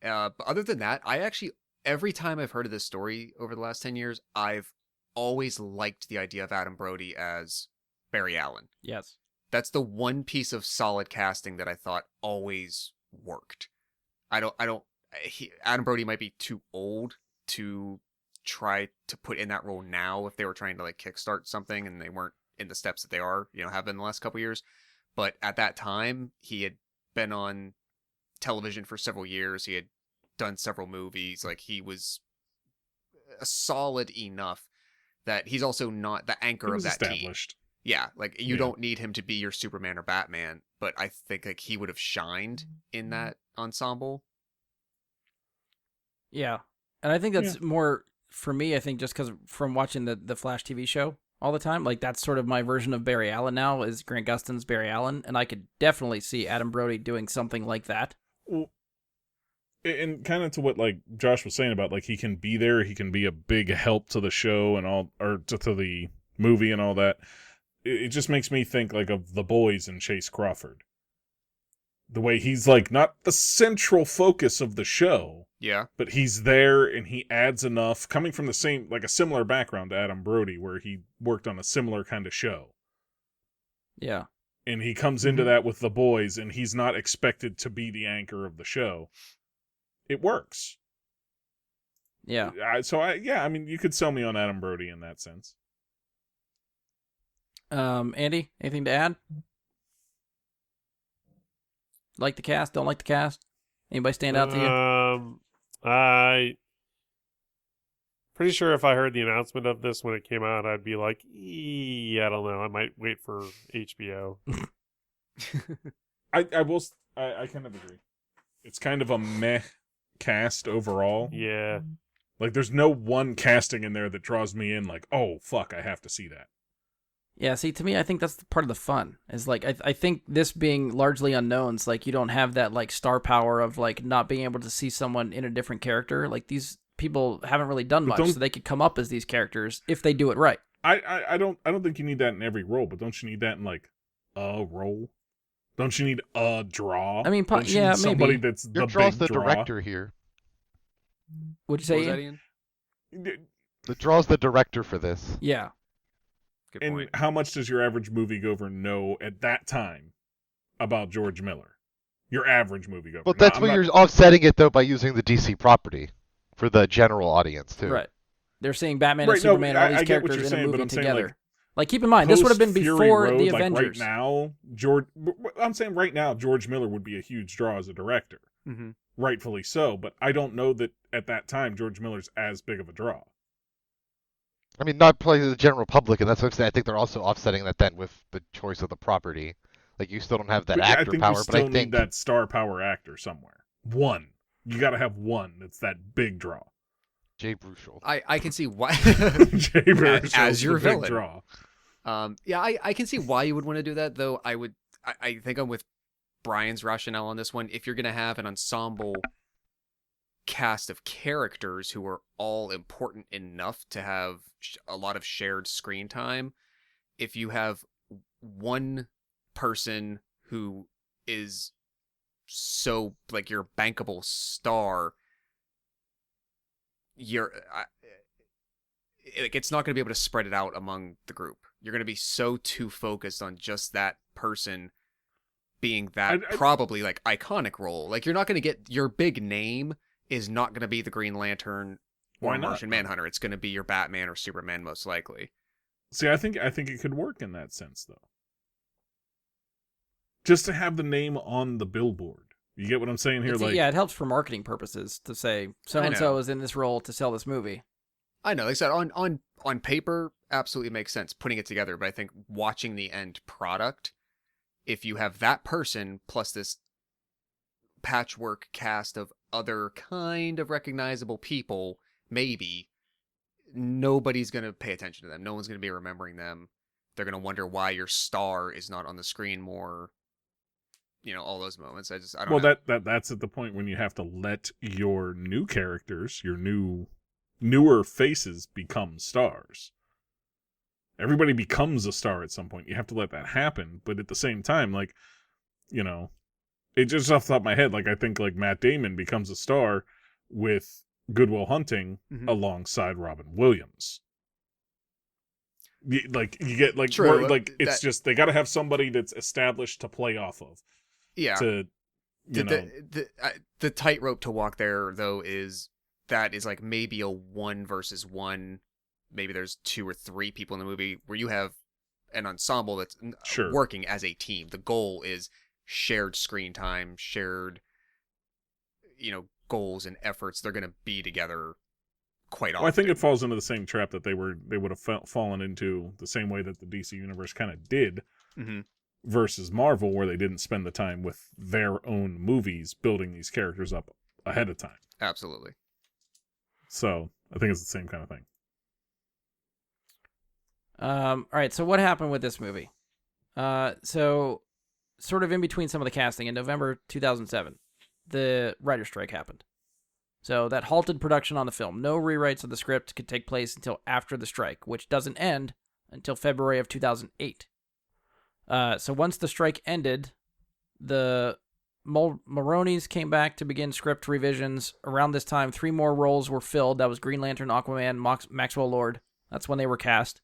But other than that, I actually, every time I've heard of this story over the last 10 years, I've always liked the idea of Adam Brody as Barry Allen. Yes. That's the one piece of solid casting that I thought always worked. Adam Brody might be too old to try to put in that role now if they were trying to like kickstart something and they weren't in the steps that they are, have been the last couple years. But at that time, he had been on television for several years. He had done several movies. Like he was solid enough that he's also not the He anchor of was that team. established. Yeah, like you Yeah. don't need him to be your Superman or Batman, but I think like he would have shined in that ensemble. Yeah, and I think that's more for me. I think just because from watching the Flash TV show all the time. Like, that's sort of my version of Barry Allen now, is Grant Gustin's Barry Allen, and I could definitely see Adam Brody doing something like that. Well, and kind of to what like Josh was saying about like he can be there, he can be a big help to the show and all, or to the movie and all that. It just makes me think like of The Boys and Chase Crawford. The way he's like not the central focus of the show, Yeah. but he's there and he adds enough, coming from the same, like a similar background to Adam Brody, where he worked on a similar kind of show. Yeah. And he comes into that with The Boys, and he's not expected to be the anchor of the show. It works. Yeah. I mean, you could sell me on Adam Brody in that sense. Andy, anything to add? Like the cast? Don't like the cast? Anybody stand out to you? I pretty sure if I heard the announcement of this when it came out, I'd be like, I don't know. I might wait for HBO. I kind of agree. It's kind of a meh cast overall. Yeah. Like, there's no one casting in there that draws me in. Like, oh fuck, I have to see that. Yeah, see, to me, I think that's part of the fun. Is like, I think this being largely unknowns, like, you don't have that, like, star power of, like, not being able to see someone in a different character. Like, these people haven't really done much, so they could come up as these characters if they do it right. I don't think you need that in every role, but don't you need that in, like, a role? Don't you need a draw? I mean, Don't you yeah, need somebody maybe. that's Your the draw's big the draw? director here. What'd you What say, was that, Ian? Ian? The draw's the director for this. Yeah. Good And point. how much does your average moviegoer know at that time about George Miller? Your average moviegoer. Well, that's where you're offsetting it, though, by using the DC property for the general audience, too. Right. They're seeing Batman Right, and no, Superman and all I these get what characters you're in a saying, but movie I'm saying, together. like, Like, keep in mind, this would have been Post-Fury before Road, the like, Avengers. Right now, I'm saying right now, George Miller would be a huge draw as a director. Mm-hmm. Rightfully so, but I don't know that at that time George Miller's as big of a draw. I mean, not probably the general public, and that's what I'm saying. I think they're also offsetting that then with the choice of the property. Like, you still don't have that But yeah, actor I think power, you but I still think need that star power actor somewhere. One. You gotta have one that's that big draw. Jay Bruchel. I can see why. Jay Baruchel's as your the big villain. draw. Yeah, I can see why you would want to do that, though. I think I'm with Brian's rationale on this one. If you're gonna have an ensemble cast of characters who are all important enough to have a lot of shared screen time, if you have one person who is so like your bankable star, it's not going to be able to spread it out among the group. You're going to be so too focused on just that person being that probably like iconic role. Like, you're not going to get your big name is not going to be the Green Lantern or Why not? Martian Manhunter. It's going to be your Batman or Superman, most likely. See, I think it could work in that sense, though. Just to have the name on the billboard. You get what I'm saying here? Yeah, it helps for marketing purposes to say so-and-so is in this role to sell this movie. I know. Like I said, on paper, absolutely makes sense putting it together. But I think watching the end product, if you have that person plus this patchwork cast of other kind of recognizable people, maybe nobody's going to pay attention to them. No one's going to be remembering them. They're going to wonder why your star is not on the screen more. You know, all those moments. I don't know. That's at the point when you have to let your new characters, your newer faces become stars. Everybody becomes a star at some point. You have to let that happen. But at the same time, like, you know, it just off the top of my head, like, I think like Matt Damon becomes a star with Good Will Hunting alongside Robin Williams. Like, you get like, True. more, like it's just they got to have somebody that's established to play off of. Yeah. To you know, the tightrope to walk there though is like maybe a 1 versus 1. Maybe there's 2 or 3 people in the movie where you have an ensemble that's working as a team. The goal is shared screen time, shared, you know, goals and efforts. They're going to be together quite often. Well, I think it falls into the same trap that they would have fallen into the same way that the DC universe kind of did. Mm-hmm. Versus Marvel, where they didn't spend the time with their own movies building these characters up ahead of time. Absolutely. So I think it's the same kind of thing. All right, so what happened with this movie? So sort of in between some of the casting, in November 2007, the writer's strike happened. So that halted production on the film. No rewrites of the script could take place until after the strike, which doesn't end until February of 2008. So once the strike ended, the Maronis came back to begin script revisions. Around this time, 3 more roles were filled. That was Green Lantern, Aquaman, Maxwell Lord. That's when they were cast.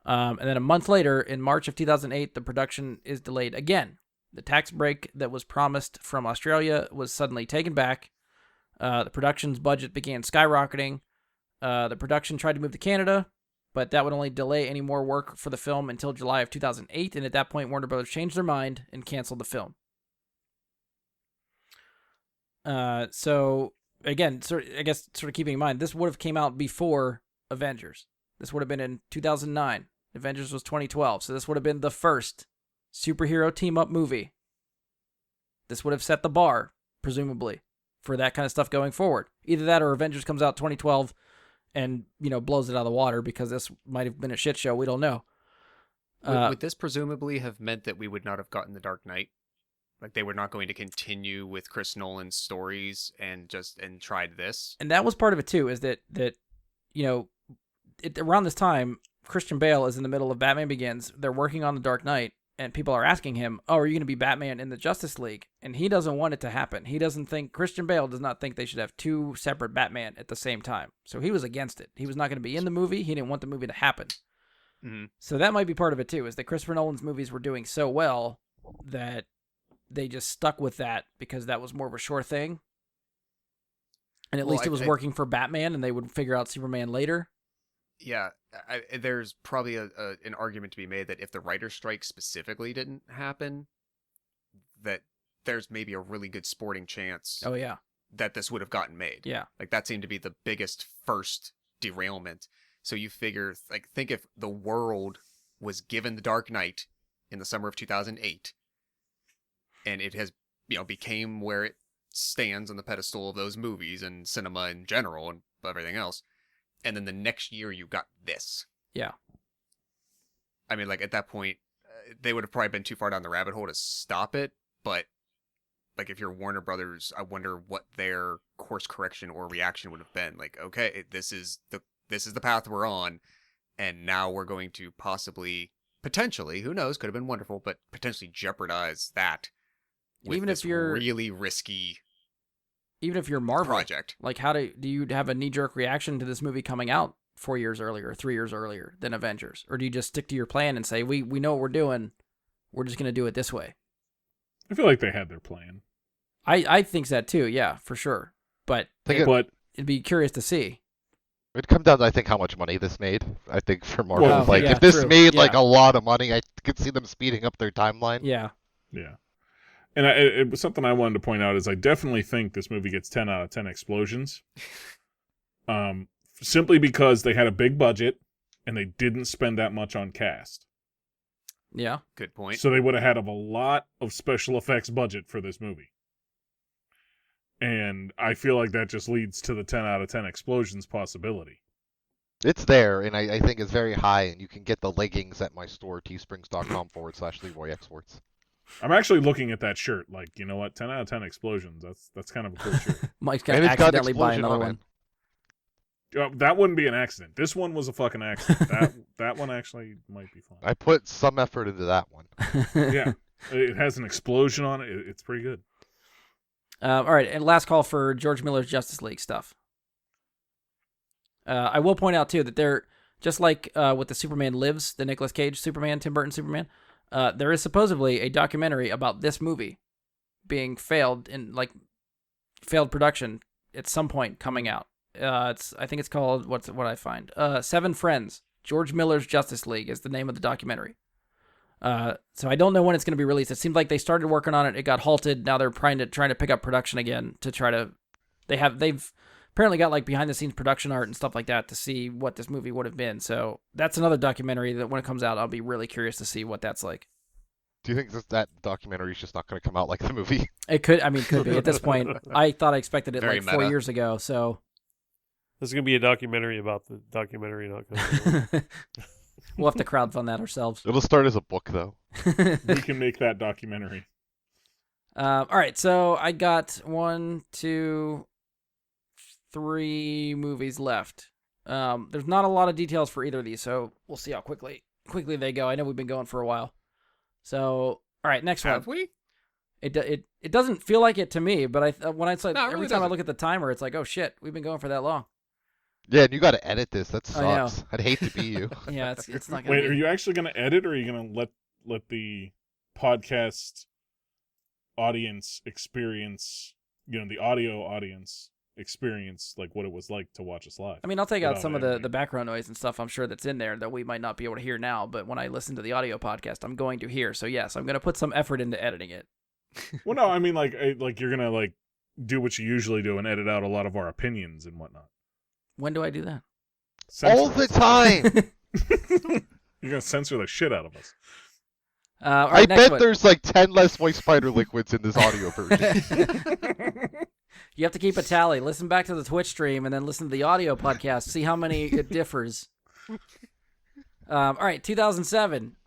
And then a month later, in March of 2008, the production is delayed again. The tax break that was promised from Australia was suddenly taken back. The production's budget began skyrocketing. The production tried to move to Canada, but that would only delay any more work for the film until July of 2008, and at that point, Warner Brothers changed their mind and canceled the film. So, again, I guess sort of keeping in mind, this would have came out before Avengers. This would have been in 2009. Avengers was 2012, so this would have been the first superhero team-up movie. This would have set the bar, presumably, for that kind of stuff going forward. Either that or Avengers comes out 2012 and, blows it out of the water because this might have been a shit show. We don't know. Would this presumably have meant that we would not have gotten The Dark Knight? Like they were not going to continue with Chris Nolan's stories and tried this? And that was part of it too, is that around this time, Christian Bale is in the middle of Batman Begins. They're working on The Dark Knight, and people are asking him, "Oh, are you going to be Batman in the Justice League?" And he doesn't want it to happen. Christian Bale does not think they should have 2 separate Batman at the same time. So he was against it. He was not going to be in the movie. He didn't want the movie to happen. Mm-hmm. So that might be part of it too, is that Christopher Nolan's movies were doing so well that they just stuck with that because that was more of a sure thing. And at least it was working for Batman, and they would figure out Superman later. Yeah, there's probably an argument to be made that if the writer's strike specifically didn't happen, that there's maybe a really good sporting chance Oh, yeah. that this would have gotten made. Yeah. Like, that seemed to be the biggest first derailment. So you figure, think if the world was given The Dark Knight in the summer of 2008, and it has, became where it stands on the pedestal of those movies and cinema in general and everything else. And then the next year you got this. Yeah. I mean, at that point, they would have probably been too far down the rabbit hole to stop it. But, if you're Warner Brothers, I wonder what their course correction or reaction would have been. Okay, this is the path we're on. And now we're going to potentially, who knows, could have been wonderful, but potentially jeopardize that. Even if you're really risky, even if you're Marvel project, how do you have a knee-jerk reaction to this movie coming out 4 years earlier, or 3 years earlier than Avengers, or do you just stick to your plan and say we know what we're doing, we're just gonna do it this way? I feel like they had their plan. I think that too, yeah, for sure. But it'd be curious to see. It'd come down to, I think, how much money this made. I think for Marvel, Well, if this true. made a lot of money, I could see them speeding up their timeline. Yeah. Yeah. And it was something I wanted to point out is I definitely think this movie gets 10 out of 10 explosions. Simply because they had a big budget and they didn't spend that much on cast. Yeah. Good point. So they would have had a lot of special effects budget for this movie. And I feel like that just leads to the 10 out of 10 explosions possibility. It's there, and I think it's very high, and you can get the leggings at my store, teesprings.com/Leroy Exports. I'm actually looking at that shirt. You know what? 10 out of 10 explosions. That's kind of a cool shirt. Mike's gonna accidentally buy another one. That wouldn't be an accident. This one was a fucking accident. that one actually might be fun. I put some effort into that one. Yeah. It has an explosion on it. It's pretty good. All right, and last call for George Miller's Justice League stuff. I will point out, too, that they're, just like with the Superman Lives, the Nicolas Cage Superman, Tim Burton Superman, there is supposedly a documentary about this movie being failed production at some point coming out. I think it's called, what I find? 7 Friends, George Miller's Justice League is the name of the documentary. So I don't know when it's going to be released. It seemed like they started working on it. It got halted. Now they're trying to pick up production again to try to. They've apparently got behind the scenes production art and stuff like that to see what this movie would have been. So that's another documentary that when it comes out, I'll be really curious to see what that's like. Do you think that documentary is just not going to come out like the movie? It could. I mean, could be at this point. I thought I expected it Very 4 meta. years ago. So This is going to be a documentary about the documentary not coming out. We'll have to crowdfund that ourselves. It'll start as a book, though. We can make that documentary. All right, so I got 1, 2, 3 movies left. There's not a lot of details for either of these, so we'll see how quickly they go. I know we've been going for a while. So, all right, next Have one. we? It doesn't feel like it to me, but when I No, it every really time I doesn't. look at the timer, it's like, oh shit, we've been going for that long. Yeah, and you got to edit this. That I know. sucks. I'd hate to be you. Yeah, it's not gonna. Wait, be... are you actually going to edit, or are you going to let the podcast audience experience, the audio audience experience, like what it was like to watch us live? I mean, I'll take out without some of editing? the background noise and stuff I'm sure that's in there that we might not be able to hear now, but when I listen to the audio podcast, I'm going to hear. So yes, I'm going to put some effort into editing it. Well, no, I mean like you're going to like do what you usually do and edit out a lot of our opinions and whatnot. When do I do that? All the time. You're going to censor the shit out of us. All I right, next bet one. there's like 10 less white spider liquids in this audio version. You have to keep a tally. Listen back to the Twitch stream and then listen to the audio podcast. See how many it differs. All right, 2007.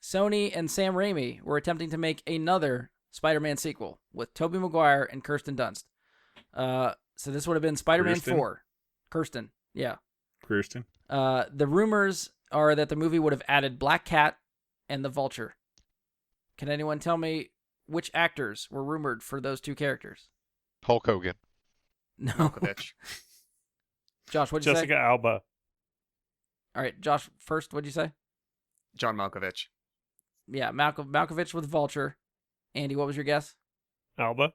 Sony and Sam Raimi were attempting to make another Spider-Man sequel with Tobey Maguire and Kirsten Dunst. So this would have been Spider-Man Kirsten? 4. Kirsten, yeah. Kirsten? The rumors are that the movie would have added Black Cat and the Vulture. Can anyone tell me which actors were rumored for those two characters? Hulk Hogan. No. Malkovich. Josh, what'd you Jessica say? Alba. All right, Josh, first, what'd you say? John Malkovich. Yeah, Malkovich with Vulture. Andy, what was your guess? Alba.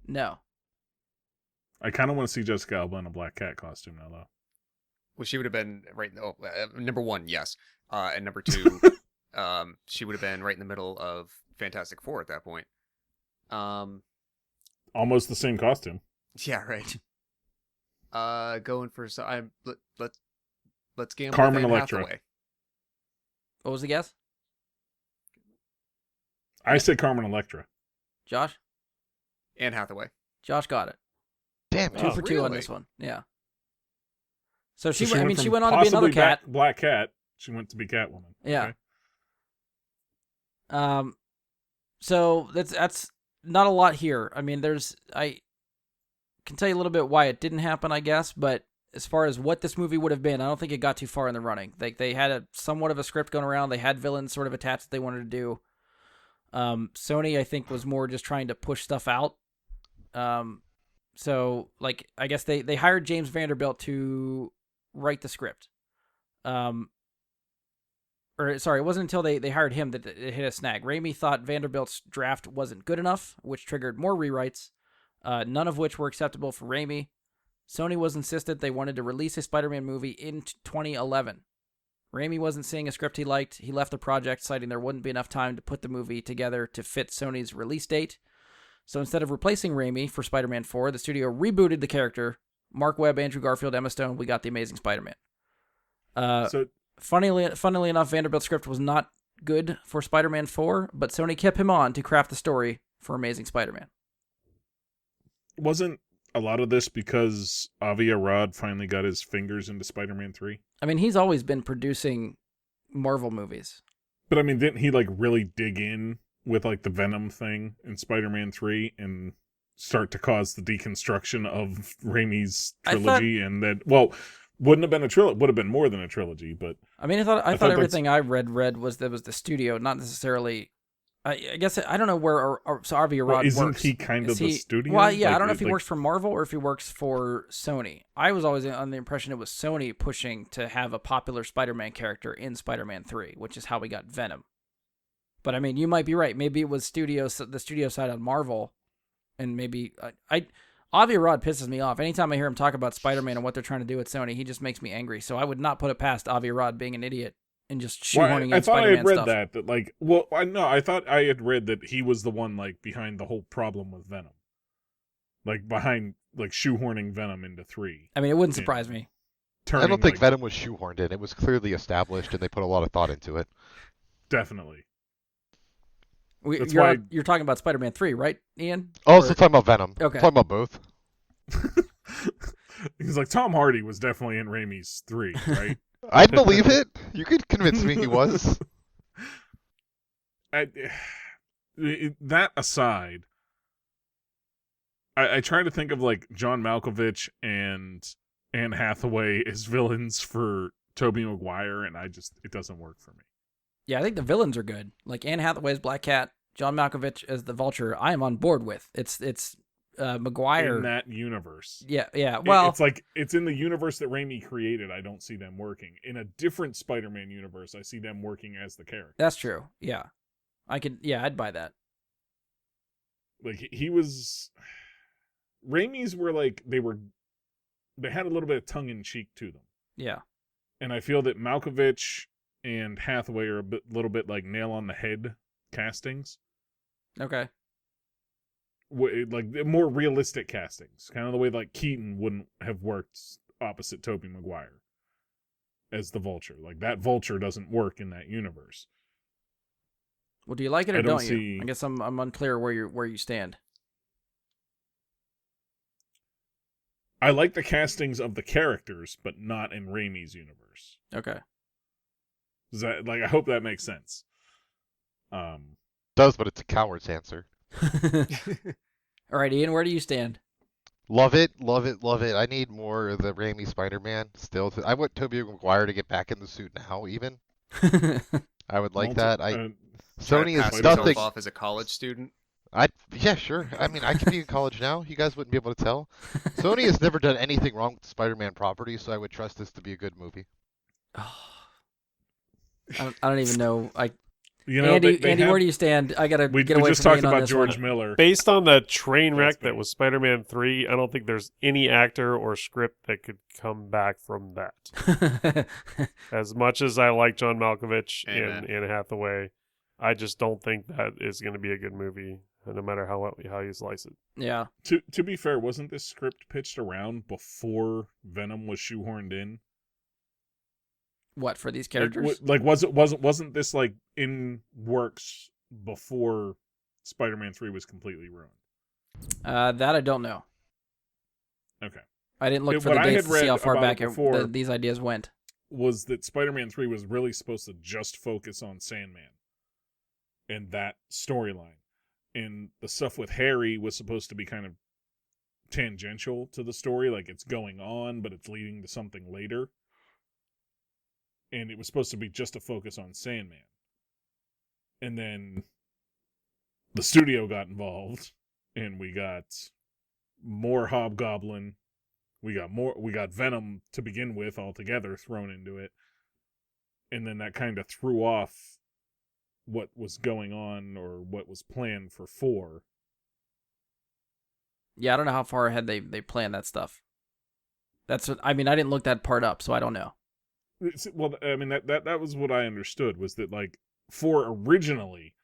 No. I kind of want to see Jessica Alba in a Black Cat costume now, though. Well, she would have been right. Number one, yes, and number two, she would have been right in the middle of Fantastic Four at that point. Almost the same costume. Yeah, right. Going for let's gamble. Carmen with Anne Electra. Hathaway. What was the guess? I said Carmen Electra. Josh? Anne Hathaway. Josh got it. Damn it. 2 for 2 on really? this one. Yeah. So So she went from on to be another possibly cat. Black Cat. She went to be Catwoman. Yeah. Okay. So that's not a lot here. I mean, I can tell you a little bit why it didn't happen, I guess, but as far as what this movie would have been, I don't think it got too far in the running. They had a somewhat of a script going around. They had villains sort of attached that they wanted to do. Sony, I think, was more just trying to push stuff out. So like, I guess they hired James Vanderbilt to write the script. Or sorry, it wasn't until they hired him that it hit a snag. Raimi thought Vanderbilt's draft wasn't good enough, which triggered more rewrites, none of which were acceptable for Raimi. Sony was insistent they wanted to release a Spider-Man movie in 2011. Raimi wasn't seeing a script he liked. He left the project, citing there wouldn't be enough time to put the movie together to fit Sony's release date. So instead of replacing Raimi for Spider-Man 4, the studio rebooted the character. Mark Webb, Andrew Garfield, Emma Stone, we got the Amazing Spider-Man. So Funnily enough, Vanderbilt's script was not good for Spider-Man 4, but Sony kept him on to craft the story for Amazing Spider-Man. wasn't a lot of this because Avi Arad finally got his fingers into Spider-Man 3? I mean, he's always been producing Marvel movies. But I mean, didn't he like really dig in with like the Venom thing in Spider-Man 3 and start to cause the deconstruction of Raimi's trilogy? And then, well, wouldn't have been a trilogy, would have been more than a trilogy, but I mean, I thought thought everything I read was that was the studio, not necessarily. I guess I don't know where so Avi Arad isn't works. he kind of the studio? Well, yeah, Like, I don't know if he like- works for Marvel or if he works for Sony. I was always on the impression it was Sony pushing to have a popular Spider-Man character in Spider-Man 3, which is how we got Venom. But I mean, you might be right. Maybe it was the studio side on Marvel, and maybe Avi Arad pisses me off. Anytime I hear him talk about Spider-Man and what they're trying to do with Sony, he just makes me angry. So I would not put it past Avi Arad being an idiot and just shoehorning I in thought I Spider-Man had read stuff. that like, well, I thought I had read that he was the one like behind the whole problem with Venom, like behind like shoehorning Venom into 3. I mean, it wouldn't Yeah. surprise me. I don't think like, Venom was shoehorned in. It was clearly established, and they put a lot of thought into it. definitely. That's You're, why- you're talking about Spider-Man 3, right, Ian? Oh, Or- so talking about Venom. Okay. Talking about both. He's like, Tom Hardy was definitely in Raimi's 3, right? I'd believe it. You could convince me he was. That aside, I try to think of like John Malkovich and Anne Hathaway as villains for Tobey Maguire, and it doesn't work for me. Yeah, I think the villains are good. Like Anne Hathaway's Black Cat, John Malkovich as the Vulture. I am on board with. It's Maguire in that universe. Yeah. Well, it's like it's in the universe that Raimi created. I don't see them working in a different Spider-Man universe. I see them working as the character. That's true. Yeah, I'd buy that. Like he was, Raimi's were like they had a little bit of tongue in cheek to them. Yeah, and I feel that Malkovich and Hathaway are little bit like nail on the head castings. Okay. Like more realistic castings, kind of the way like Keaton wouldn't have worked opposite Tobey Maguire as the Vulture. Like that Vulture doesn't work in that universe. Well, do you like it or I don't don't see... you? I guess I'm unclear where you stand. I like the castings of the characters, but not in Raimi's universe. Okay. Does that, like, I hope that makes sense. Does, but it's a coward's answer. All right, Ian, where do you stand? Love it, love it, love it. I need more of the Raimi Spider-Man still. I want Tobey Maguire to get back in the suit now, even. I would like that. Sony pass is himself nothing. off as a college student. Yeah, sure. I mean, I could be in college now. You guys wouldn't be able to tell. Sony has never done anything wrong with the Spider-Man property, so I would trust this to be a good movie. I don't even know. Andy, where do you stand? I gotta we get away just from talked Ian on about this George one. Miller. Based on the train wreck That's that big. was Spider-Man 3, I don't think there's any actor or script that could come back from that. As much as I like John Malkovich Amen. and Anne Hathaway, I just don't think that is going to be a good movie, no matter how you slice it. Yeah. To be fair, wasn't this script pitched around before Venom was shoehorned in? What, for these characters? Wasn't this like in works before Spider-Man 3 was completely ruined? That I don't know. Okay. I didn't look for What the I dates had to see read how far about back it before- these ideas went. Was that Spider-Man 3 was really supposed to just focus on Sandman and that storyline. And the stuff with Harry was supposed to be kind of tangential to the story, like it's going on, but it's leading to something later. And it was supposed to be just a focus on Sandman. And then the studio got involved, and we got more Hobgoblin. We got Venom to begin with altogether thrown into it. And then that kind of threw off what was going on or what was planned for 4. Yeah, I don't know how far ahead they planned that stuff. I didn't look that part up, so I don't know. Well, I mean, that was what I understood, was that, like, 4 originally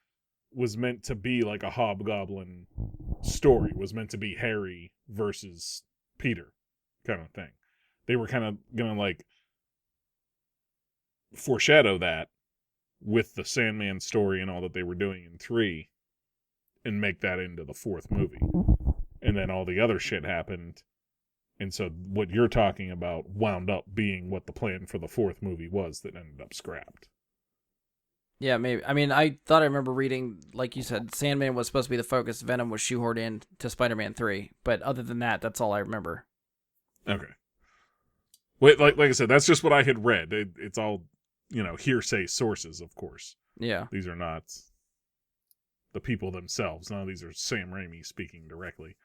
was meant to be like a Hobgoblin story, was meant to be Harry versus Peter kind of thing. They were kind of going to, like, foreshadow that with the Sandman story and all that they were doing in 3 and make that into the 4th movie. And then all the other shit happened. And so what you're talking about wound up being what the plan for the 4th movie was that ended up scrapped. Yeah, maybe. I mean, I thought I remember reading, like you said, Sandman was supposed to be the focus. Venom was shoehorned in to Spider-Man 3. But other than that, that's all I remember. Okay. Wait, like I said, that's just what I had read. It's all, hearsay sources, of course. Yeah. These are not the people themselves. None of these are Sam Raimi speaking directly.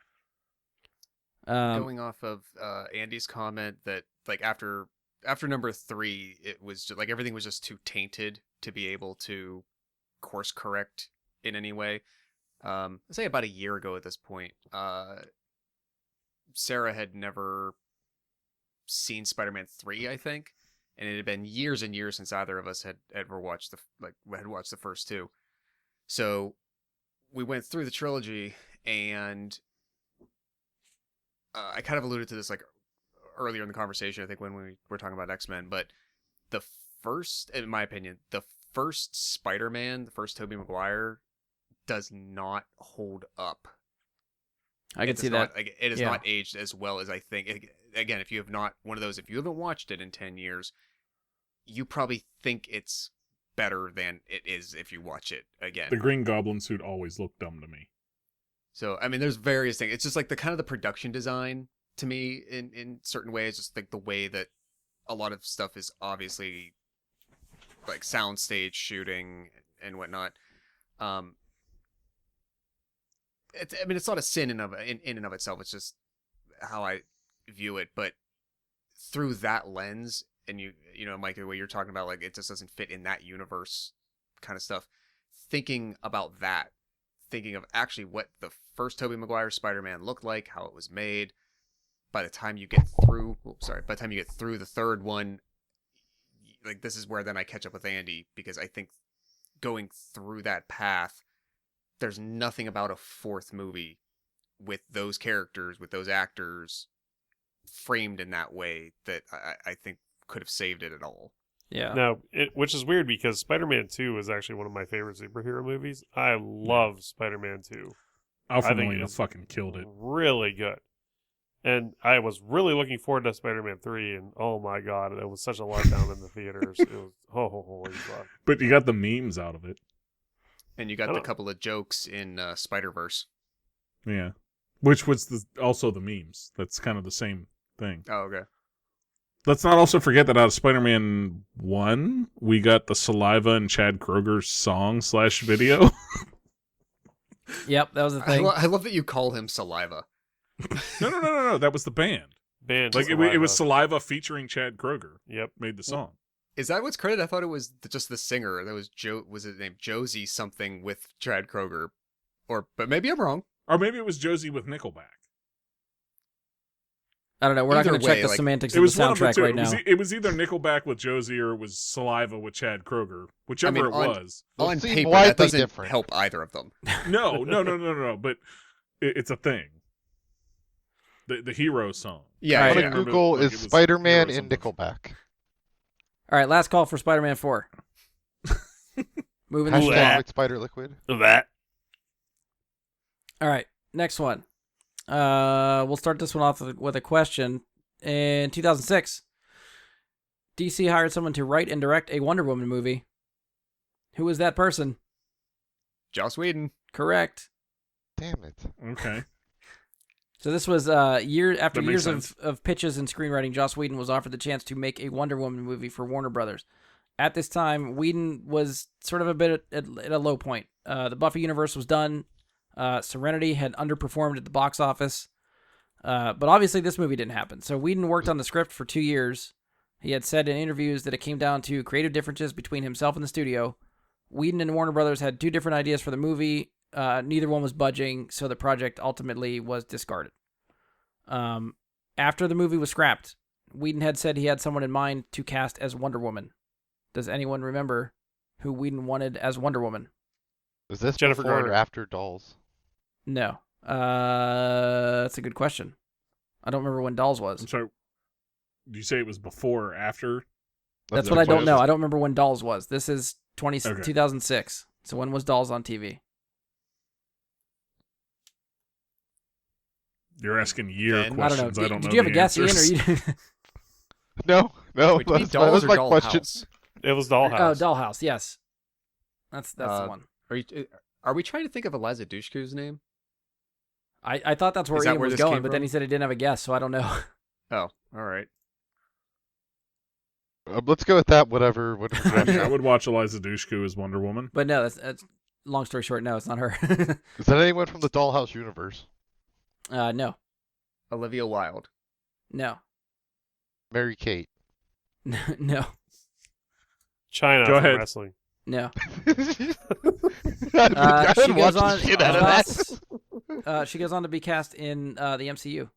Going off of Andy's comment that, like, after number 3, it was just, like, everything was just too tainted to be able to course correct in any way. I'd say about a year ago at this point, Sarah had never seen Spider-Man 3, I think, and it had been years and years since either of us had ever watched the first 2. So we went through the trilogy, and I kind of alluded to this, like, earlier in the conversation, I think, when we were talking about X-Men, but the first, in my opinion, the first Spider-Man, the first Tobey Maguire, does not hold up. I can see that. It is not aged as well as I think. Again, if you haven't watched it in 10 years, you probably think it's better than it is if you watch it again. The Green Goblin suit always looked dumb to me. So, I mean, there's various things. It's just like the kind of the production design to me in certain ways, just like the way that a lot of stuff is obviously like soundstage shooting and whatnot. It's not a sin in and of itself. It's just how I view it. But through that lens, and you know, Mike, the way you're talking about, like, it just doesn't fit in that universe kind of stuff. Thinking about that, thinking of actually what the first Tobey Maguire Spider-Man looked like, how it was made. By the time you get through, the third one, like, this is where then I catch up with Andy, because I think going through that path, there's nothing about a fourth movie with those characters, with those actors framed in that way that I think could have saved it at all. Yeah. Now, which is weird because Spider-Man 2 is actually one of my favorite superhero movies. I love Spider-Man 2. Alfred I think Molina it's fucking killed it. Really good. And I was really looking forward to Spider-Man 3, and oh my god, it was such a letdown in the theaters. It was, holy fuck. But you got the memes out of it. And you got the couple of jokes in Spider-Verse. Yeah. Which was also the memes. That's kind of the same thing. Oh, okay. Let's not also forget that out of Spider-Man 1, we got the Saliva and Chad Kroger's song/video. Yep, that was the thing. I love that you call him Saliva. No. That was the band. Like, it was Saliva featuring Chad Kroger. Yep. Made the song. Is that what's credited? I thought it was just the singer. That was was it named Josie something with Chad Kroger? But maybe I'm wrong. Or maybe it was Josie with Nickelback. I don't know. We're not Either going to check way, the like, semantics It of was the one of the soundtrack two. right now. It was either Nickelback with Josie or it was Saliva with Chad Kroger. Whichever it was. On Those seem paper, widely that doesn't different. help either of them. No. But it's a thing. The hero song. Yeah, I'm yeah. gonna Google Like, is it was Spider-Man Hero in something. Nickelback. All right, last call for Spider-Man 4. Moving Hashtag on. that. with Spider Liquid. That. All right, next one. We'll start this one off with a question. In 2006, DC hired someone to write and direct a Wonder Woman movie. Who was that person? Joss Whedon. Correct. Damn it. Okay. So this was after That makes years sense. of pitches and screenwriting, Joss Whedon was offered the chance to make a Wonder Woman movie for Warner Brothers. At this time, Whedon was sort of a bit at a low point. The Buffy universe was done. Serenity had underperformed at the box office. But obviously this movie didn't happen. So Whedon worked on the script for 2 years. He had said in interviews that it came down to creative differences between himself and the studio. Whedon and Warner Brothers had 2 different ideas for the movie. Neither one was budging, so the project ultimately was discarded. After the movie was scrapped, Whedon had said he had someone in mind to cast as Wonder Woman. Does anyone remember who Whedon wanted as Wonder Woman? Is this Jennifer before Garner. or after Dolls? No. That's a good question. I don't remember when Dolls was. I'm sorry. Do you say it was before or after? That's the what I don't know. question. I don't remember when Dolls was. This is Okay. 2006. So when was Dolls on TV? You're asking year Then- I don't know. questions. I don't know. Did you have a the guess, answers. Ian? Or you? No. Wait, do you mean That Dolls was or my Dollhouse? question. It was Oh, Dollhouse. Dollhouse. Yes, that's the one. Are we trying to think of Eliza Dushku's name? I thought that's where Is that Ian where was this going, came but then from? he said he didn't have a guess, so I don't know. Oh, all right. Let's go with that. Whatever. I would watch Eliza Dushku as Wonder Woman. But no, that's long story short. No, it's not her. Is that anyone from the Dollhouse universe? No, Olivia Wilde. no, Mary Kate. no, China Go from ahead. wrestling. no. I She didn't watch goes the on. shit out of that. She goes on to be cast in the MCU.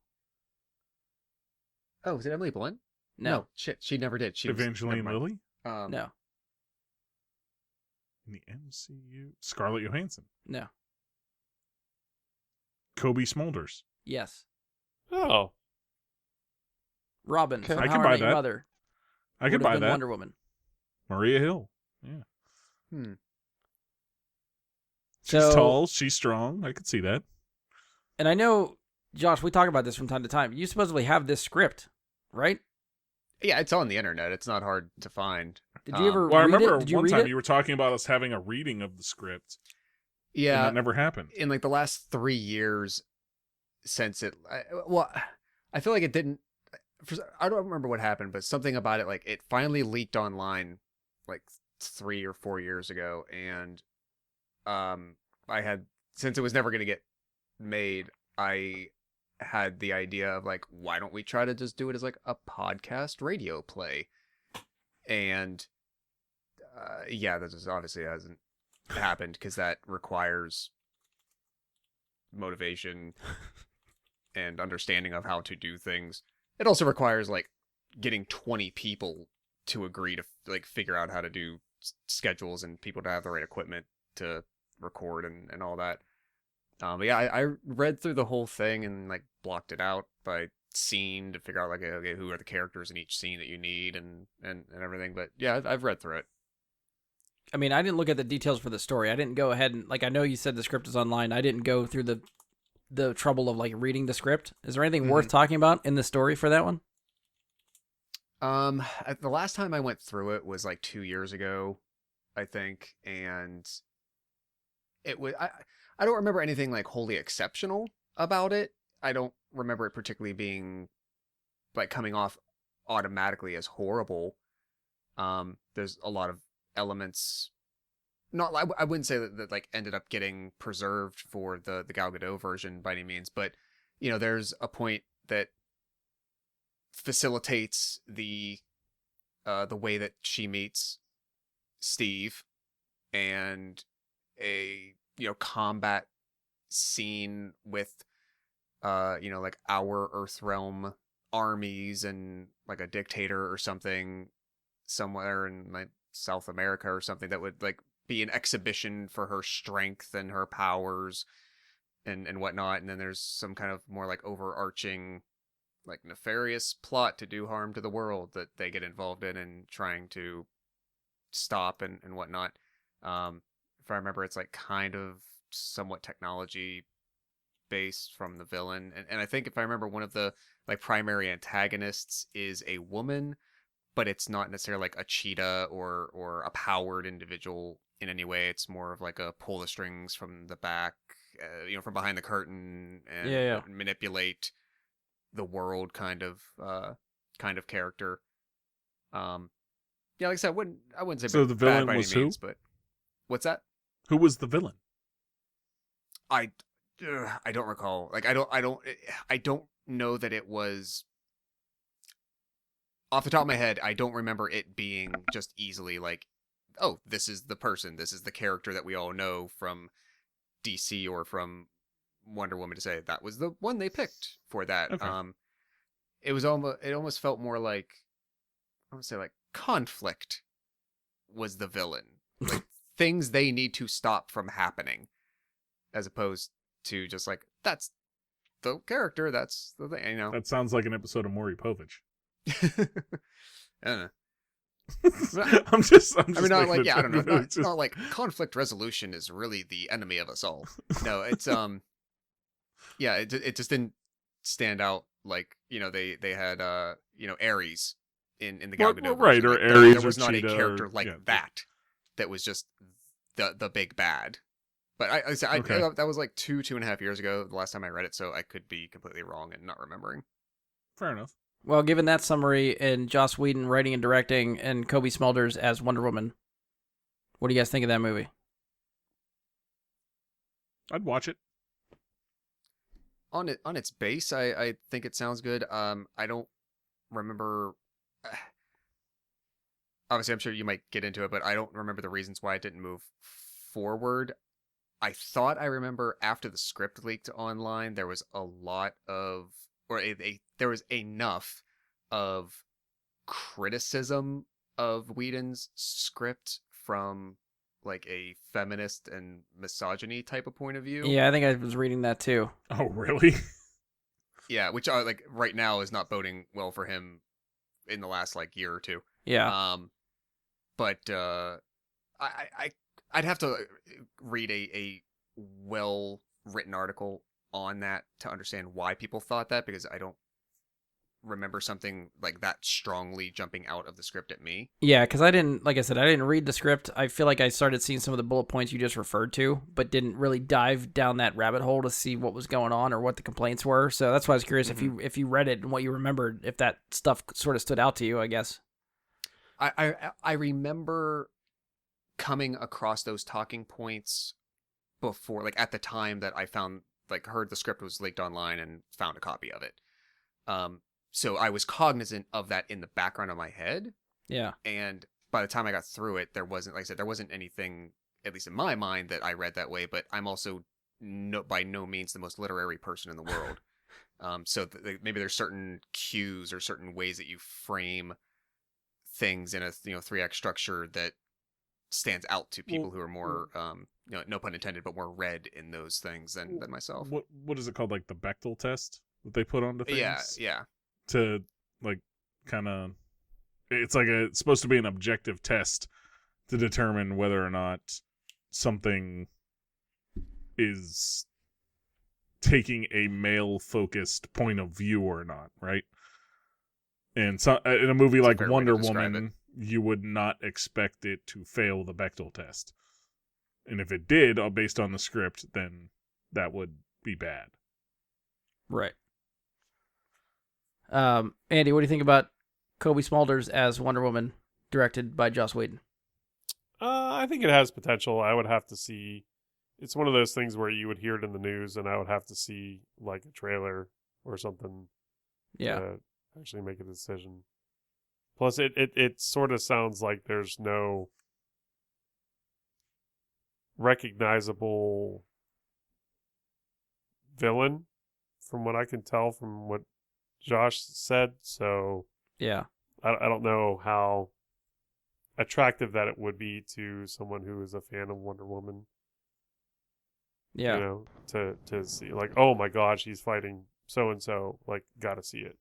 Oh, was it Emily Blunt? No, Shit, she never did. She Evangeline was, Lilly no, in the MCU. Scarlett Johansson. no. Kobe Smulders. Yes, Oh. Robin Okay. from I How can I buy Met Your that. Mother. I could would have buy been that. Wonder Woman. Maria Hill. Hmm. She's So- tall. She's strong. I could see that. And I know, Josh, we talk about this from time to time. You supposedly have this script, right? Yeah, it's on the internet. It's not hard to find. Did you ever Well, I read remember it? Did you one read time it? you were talking about us having a reading of the script, and Yeah, that never happened. in like the last 3 years since I feel like it didn't. I don't remember what happened, but something about it, like it finally leaked online, like 3 or 4 years ago, and I had, since it was never going to get made, I had the idea of like, why don't we try to just do it as like a podcast radio play? And yeah, that just obviously hasn't happened because that requires motivation and understanding of how to do things. It also requires like getting 20 people to agree to like figure out how to do schedules and people to have the right equipment to record and all that. But yeah, I read through the whole thing and like blocked it out by scene to figure out like, okay, who are the characters in each scene that you need and everything. But yeah, I've read through it. I mean, I didn't look at the details for the story. I didn't go ahead and, like, I know you said the script is online. I didn't go through the trouble of like reading the script. Is there anything worth talking about in the story for that one? The last time I went through it was like 2 years ago, I think, and it was I don't remember anything like wholly exceptional about it. I don't remember it particularly being like coming off automatically as horrible. There's a lot of elements. Not, I wouldn't say that like ended up getting preserved for the Gal Gadot version by any means, but you know, there's a point that facilitates the way that she meets Steve, and a combat scene with like our Earthrealm armies and like a dictator or something somewhere in like South America or something that would like be an exhibition for her strength and her powers and whatnot. And then there's some kind of more like overarching like nefarious plot to do harm to the world that they get involved in and trying to stop and whatnot. If I remember, it's like kind of somewhat technology based from the villain. And I think if I remember, one of the like primary antagonists is a woman, but it's not necessarily like a cheetah or a powered individual in any way. It's more of like a pull the strings from the back, from behind the curtain and manipulate the world kind of character. Yeah, like I said, I wouldn't say So the villain bad by was any who? means, but what's that? Who was the villain? I don't recall. Like I don't know that it was off the top of my head. I don't remember it being just easily like, oh, this is the person, this is the character that we all know from DC or from Wonder Woman, to say that was the one they picked for that. Okay. It almost felt more like, I would say like conflict was the villain. Like things they need to stop from happening, as opposed to just like, that's the character, that's the thing, That sounds like an episode of Maury Povich. I don't know. I'm just I mean, not making like, a yeah, I don't know. joke, but It's not like conflict resolution is really the enemy of us all. No, it's yeah, it just didn't stand out. Like, they had Ares in the Gal Gadot right, version. or Like, Ares there was or not Cheetah a character or, like yeah, that was just the big bad. But I Okay. that was like 2.5 years ago, the last time I read it, so I could be completely wrong and not remembering. Fair enough. Well, given that summary and Joss Whedon writing and directing and Kobe Smulders as Wonder Woman, what do you guys think of that movie? I'd watch it. On its base, I think it sounds good. I don't remember. Obviously, I'm sure you might get into it, but I don't remember the reasons why it didn't move forward. I thought I remember after the script leaked online, there was a lot of, or there was enough of criticism of Whedon's script from like a feminist and misogyny type of point of view. Yeah, I think I was reading that too. Oh, really? Yeah, which like right now is not boding well for him in the last like year or two. Yeah. But I'd have to read a well written article on that to understand why people thought that, because I don't remember something like that strongly jumping out of the script at me. Yeah, because I didn't, like I said, I didn't read the script. I feel like I started seeing some of the bullet points you just referred to, but didn't really dive down that rabbit hole to see what was going on or what the complaints were. So that's why I was curious if you read it and what you remembered, if that stuff sort of stood out to you, I guess. I remember coming across those talking points before, like at the time that I heard the script was leaked online and found a copy of it. So I was cognizant of that in the background of my head. Yeah. And by the time I got through it, there wasn't, like I said, there wasn't anything, at least in my mind, that I read that way. But I'm also by no means the most literary person in the world. So maybe there's certain cues or certain ways that you frame things in a 3-act structure that stands out to people who are more no pun intended, but more read in those things than myself. What is it called? Like the Bechdel test that they put onto things? Yeah. To like kind of, it's like it's supposed to be an objective test to determine whether or not something is taking a male-focused point of view or not, right? And so, in a movie like Wonder Woman, you would not expect it to fail the Bechdel test. And if it did, based on the script, then that would be bad. Right. Andy, what do you think about Cobie Smulders as Wonder Woman, directed by Joss Whedon? I think it has potential. I would have to see. It's one of those things where you would hear it in the news, and I would have to see like a trailer or something. Yeah. To actually make a decision. Plus, it sort of sounds like there's no recognizable villain, from what I can tell from what Josh said. So yeah, I don't know how attractive that it would be to someone who is a fan of Wonder Woman. Yeah, you know, to see like, oh my God, she's fighting so and so. Like, gotta see it.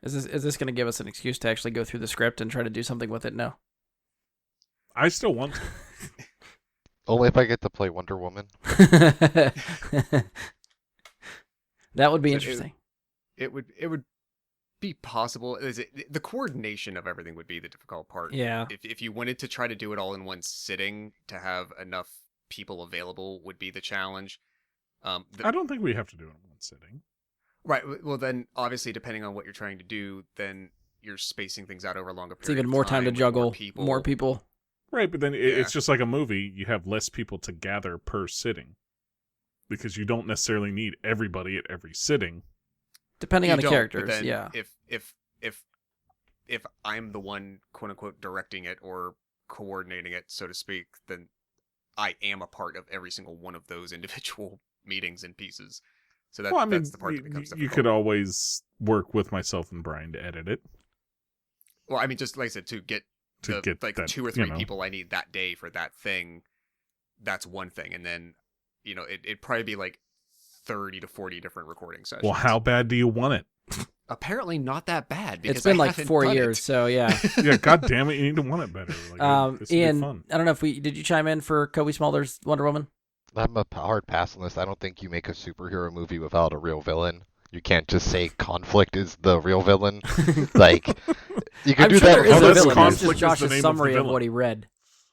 Is this going to give us an excuse to actually go through the script and try to do something with it? No. I still want to. Only if I get to play Wonder Woman. That would be interesting. It would be possible. The coordination of everything would be the difficult part. Yeah. If you wanted to try to do it all in one sitting, to have enough people available would be the challenge. I don't think we have to do it in one sitting. Right. Well, then obviously, depending on what you're trying to do, then you're spacing things out over a longer period. It's even more time to juggle more people. Right, but then it's just like a movie. You have less people to gather per sitting because you don't necessarily need everybody at every sitting. Depending on the characters, but then yeah. If I'm the one, quote unquote, directing it or coordinating it, so to speak, then I am a part of every single one of those individual meetings and pieces. So that's the part that becomes difficult. You could always work with myself and Brian to edit it. Well, I mean, just like I said, to get like that, 2 or 3 people I need that day for that thing, that's one thing. And then, it'd probably be like 30 to 40 different recording sessions. Well, how bad do you want it? Apparently not that bad. Because it's been like 4 years, so yeah. Yeah, God damn it, you need to want it better. Like, Ian, fun. I don't know did you chime in for Cobie Smulders' Wonder Woman? I'm a hard pass on this. I don't think you make a superhero movie without a real villain. You can't just say conflict is the real villain. Like, you can do that. There is a villain. That's just Conflict is the Josh's name of summary the of villain. what he read.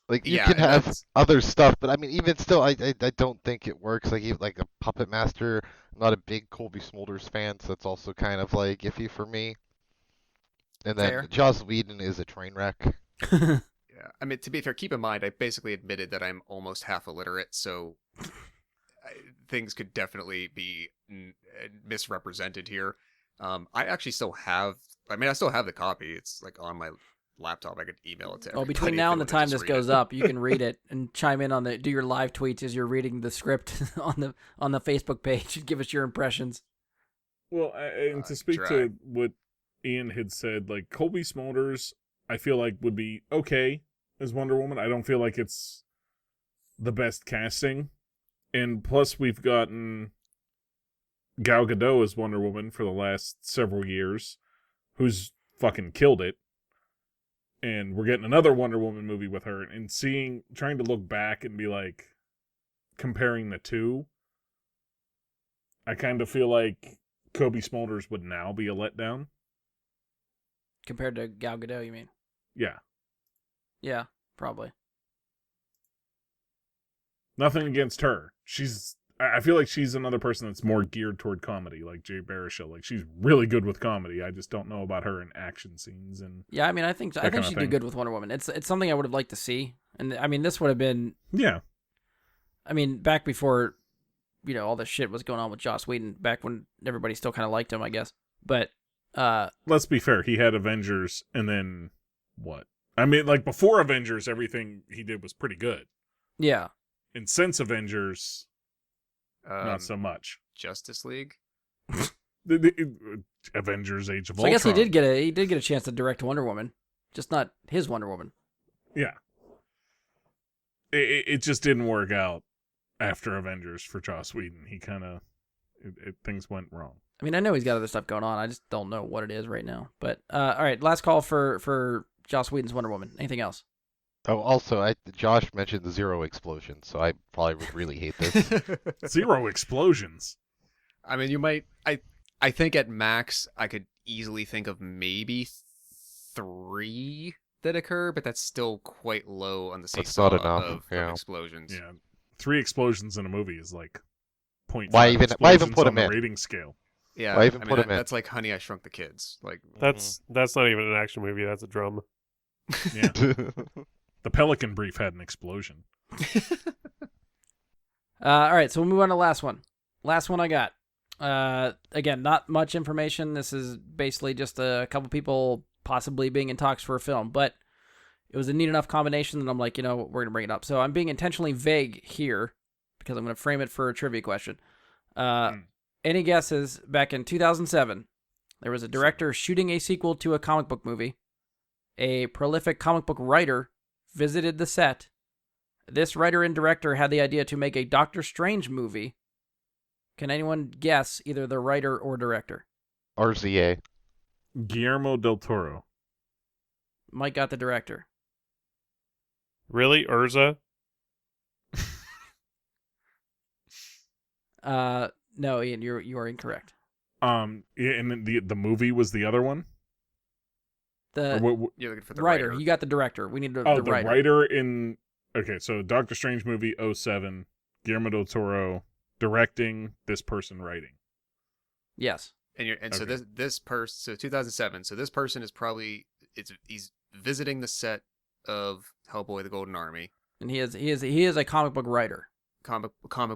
Like, you can have other stuff, but I mean, even still, I don't think it works. Like a Puppet Master, I'm not a big Cobie Smulders fan, so it's also kind of like iffy for me. And then Fair. Joss Whedon is a train wreck. Yeah, I mean, to be fair, keep in mind, I basically admitted that I'm almost half illiterate, so things could definitely be misrepresented here. I still have the copy. It's like on my laptop. I could email it to everybody. Well, between now and the time this goes up, you can read it and chime in do your live tweets as you're reading the script on the Facebook page and give us your impressions. Well, and to speak to what Ian had said, like Cobie Smulders, I feel like would be okay as Wonder Woman. I don't feel like it's the best casting. And plus, we've gotten Gal Gadot as Wonder Woman for the last several years, who's fucking killed it. And we're getting another Wonder Woman movie with her. And trying to look back and be like, comparing the two, I kind of feel like Cobie Smulders would now be a letdown. compared to Gal Gadot, you mean? Yeah. Yeah, probably. Nothing against her. I feel like she's another person that's more geared toward comedy, like Jay Baruchel. Like, she's really good with comedy. I just don't know about her in action scenes. And Yeah, I mean, I think she'd do good with Wonder Woman. It's something I would have liked to see, and I mean, this would have been. Yeah. I mean, back before, all this shit was going on with Joss Whedon, back when everybody still kind of liked him, I guess. But let's be fair. He had Avengers, and then what? I mean, like, before Avengers, everything he did was pretty good. Yeah. And since Avengers, not so much. Justice League. Avengers: Age of So I Ultron. guess he did get a chance to direct Wonder Woman, just not his Wonder Woman. Yeah. It just didn't work out after Avengers for Joss Whedon. He kind of things went wrong. I mean, I know he's got other stuff going on. I just don't know what it is right now. But all right, last call for Joss Whedon's Wonder Woman. Anything else? Oh, also, Josh mentioned the zero explosion, so I probably would really hate this. Zero explosions. I mean, you might. I think at max, I could easily think of maybe 3 that occur, but that's still quite low on the That's seesaw not enough, of yeah. explosions. Yeah, 3 explosions in a movie is like 0.5 Why even put explosions on him the in? rating scale. Yeah, Why even I mean, put 'em in? that's like Honey, I Shrunk the Kids. Like, That's not even an action movie. That's a drama. Yeah, the Pelican Brief had an explosion. All right, so we'll move on to the last one. Last one I got. Again, not much information. This is basically just a couple people possibly being in talks for a film, but it was a neat enough combination that I'm like, we're going to bring it up. So I'm being intentionally vague here because I'm going to frame it for a trivia question. Any guesses? Back in 2007, there was a director shooting a sequel to a comic book movie. A prolific comic book writer visited the set. This writer and director had the idea to make a Doctor Strange movie. Can anyone guess either the writer or director? RZA. Guillermo del Toro. Mike got the director. Really, Urza? No, Ian, you are incorrect. Yeah, and then the movie was the other one. The you're looking for the writer. writer. You got the director. We need the the writer. writer in. Okay, so Doctor Strange movie 2007, Guillermo del Toro directing, this person writing. Yes. And so Okay. this person, so 2007. So this person is probably he's visiting the set of Hellboy: The Golden Army. And he is a comic book writer. Comic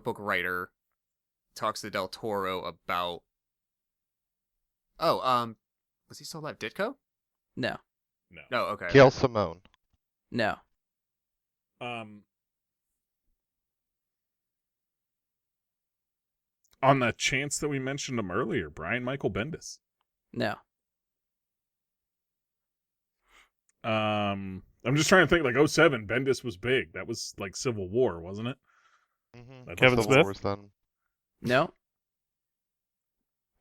book writer, talks to Del Toro about. Oh, was he still alive? Ditko? No. No, okay. Gail Simone. No. On the chance that we mentioned him earlier, Brian Michael Bendis. No. I'm just trying to think. Like 2007, Bendis was big. That was like Civil War, wasn't it? Mm-hmm. Kevin Smith? No.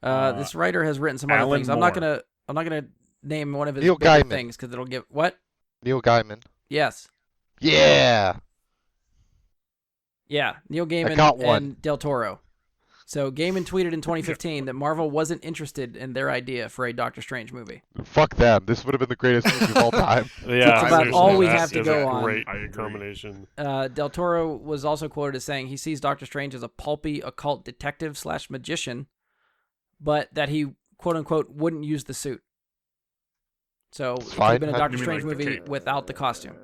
This writer has written some other Alan things. I'm not Moore. gonna name one of his Neil bigger Gaiman. things because it'll give what? Neil Gaiman. Yes. Yeah. Yeah. Neil I Gaiman got one. and Del Toro. So Gaiman tweeted in 2015 that Marvel wasn't interested in their idea for a Doctor Strange movie. Fuck them. This would have been the greatest movie of all time. Yeah, That's about seriously, all we that have to is go a on. Great I agree. combination. Del Toro was also quoted as saying he sees Doctor Strange as a pulpy occult detective / magician, but that he quote unquote wouldn't use the suit. So it could fine. have been a You Doctor mean Strange like the movie cape? without the costume.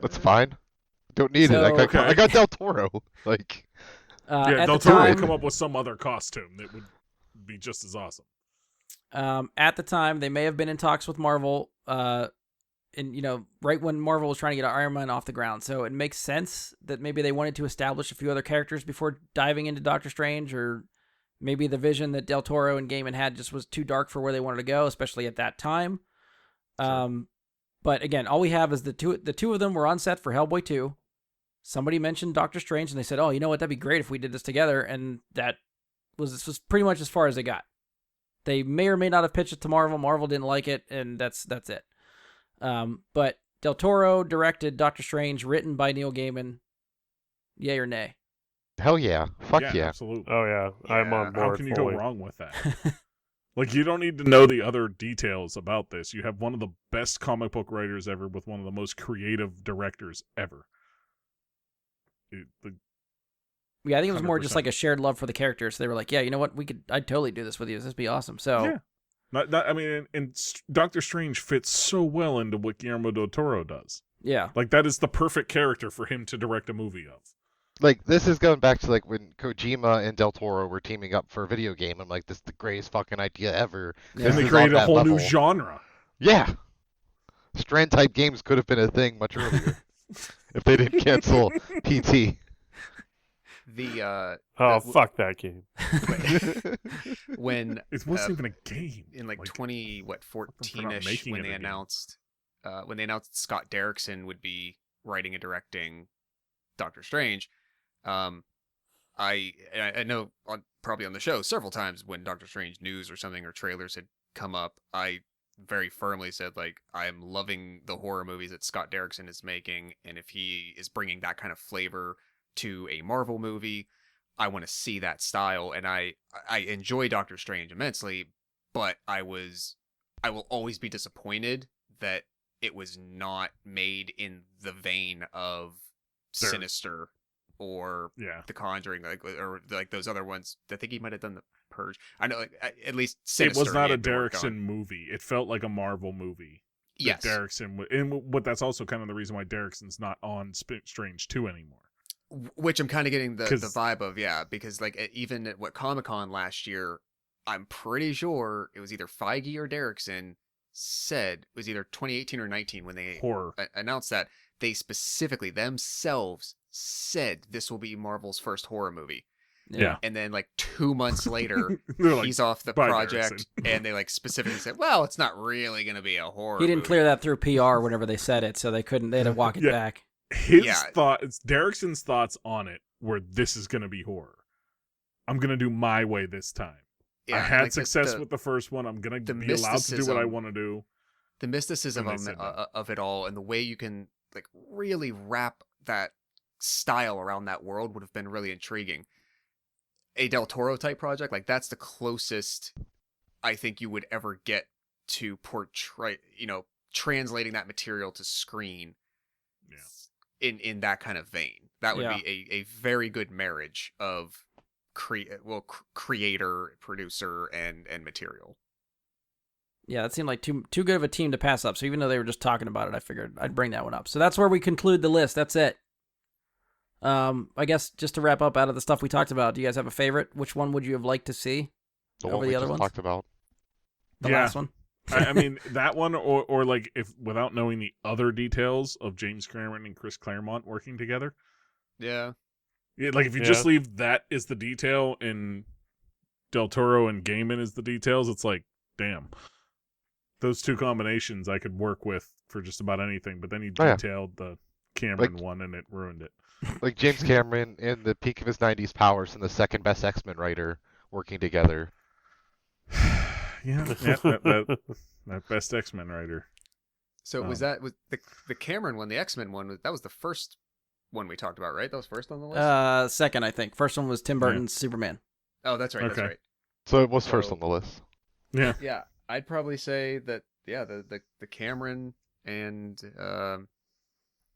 That's fine. Don't need So- it. Okay. I got Del Toro. Like, Yeah, At Del the Toro time, would come up with some other costume that would be just as awesome. at the time, they may have been in talks with Marvel, and right when Marvel was trying to get Iron Man off the ground. So it makes sense that maybe they wanted to establish a few other characters before diving into Doctor Strange, or maybe the vision that Del Toro and Gaiman had just was too dark for where they wanted to go, especially at that time. But again, all we have is the two of them were on set for Hellboy 2. Somebody mentioned Doctor Strange, and they said, "Oh, you know what? That'd be great if we did this together." And this was pretty much as far as they got. They may or may not have pitched it to Marvel. Marvel didn't like it, and that's it. But Del Toro directed Doctor Strange, written by Neil Gaiman. Yay or nay? hell yeah. Fuck yeah. Absolutely. Oh yeah, I'm on Yeah. board. How can you fully. go wrong with that? Like, you don't need to know the other details about this. You have one of the best comic book writers ever with one of the most creative directors ever. Yeah, I think it was more 100%. just like a shared love for the characters. So they were like, yeah, you know what? I'd totally do this with you. This would be awesome. So Yeah. I mean, and Doctor Strange fits so well into what Guillermo del Toro does. yeah. Like, that is the perfect character for him to direct a movie of. Like, this is going back to, like, when Kojima and Del Toro were teaming up for a video game. I'm like, this is the greatest fucking idea ever. Yeah. And This they is on created a that whole new level. genre. Yeah. Strand-type games could have been a thing much earlier if they didn't cancel PT. Fuck that game. When It wasn't even a game. in like Like, 14ish making when it they a game. announced Scott Derrickson would be writing and directing Doctor Strange. I know probably on the show several times when Doctor Strange news or something or trailers had come up, I very firmly said, like, I'm loving the horror movies that Scott Derrickson is making, and if he is bringing that kind of flavor to a Marvel movie, I want to see that style. And I enjoy Doctor Strange immensely, but I will always be disappointed that it was not made in the vein of Sure. Sinister or Yeah. The Conjuring, or those other ones. I think he might have done The Purge. I know, at least Sinister. It was not he a had been worked Derrickson on. movie. It felt like a Marvel movie. Yes, Derrickson, and what that's also kind of the reason why Derrickson's not on Strange 2 anymore. which I'm kind of getting the 'Cause- vibe of, yeah, because like even at what Comic-Con last year, I'm pretty sure it was either Feige or Derrickson said, it was either 2018 or 19 when they Horror. announced that, they specifically themselves said this will be Marvel's first horror movie. Yeah. And then like 2 months later, They're like, he's off the "Bye, project, Derrickson." and they like specifically said, well, it's not really going to be a horror He didn't movie. clear that through PR whenever they said it, so they had to walk it Yeah. back. his Yeah. thoughts, Derrickson's thoughts on it were, this is going to be horror. I'm going to do my way this time. Yeah, I and, had like, success with the first one. I'm going to the be allowed to do what I mysticism- want to do. The mysticism When they said that. of it all, and the way you can like really wrap that style around that world would have been really intriguing. A Del Toro type project, like that's the closest I think you would ever get to portray, translating that material to screen Yeah. in that kind of vein. That would Yeah. be a very good marriage of creator, producer, and material. Yeah, that seemed like too good of a team to pass up. So even though they were just talking about it, I figured I'd bring that one up. So that's where we conclude the list. That's it. I guess just to wrap up out of the stuff we talked about, do you guys have a favorite? Which one would you have liked to see The over one we the other just ones? talked about. The Yeah. last one? I mean, that one, or like, if without knowing the other details of James Cameron and Chris Claremont working together. Yeah. Yeah, like if you just leave that is the detail and Del Toro and Gaiman is the details, it's like, damn. Those two combinations I could work with for just about anything, but then he Oh, yeah. detailed the Cameron one and it ruined it. Like James Cameron in the peak of his 90s powers and the second best X-Men writer working together. Yeah, that best X-Men writer. So was the Cameron one, the X-Men one? That was the first one we talked about, right? That was first on the list. Second, I think. First one was Tim Burton's Superman. Oh, that's right. Okay. That's right. So it was first So- on the list. Yeah. Yeah, I'd probably say that. Yeah, the Cameron and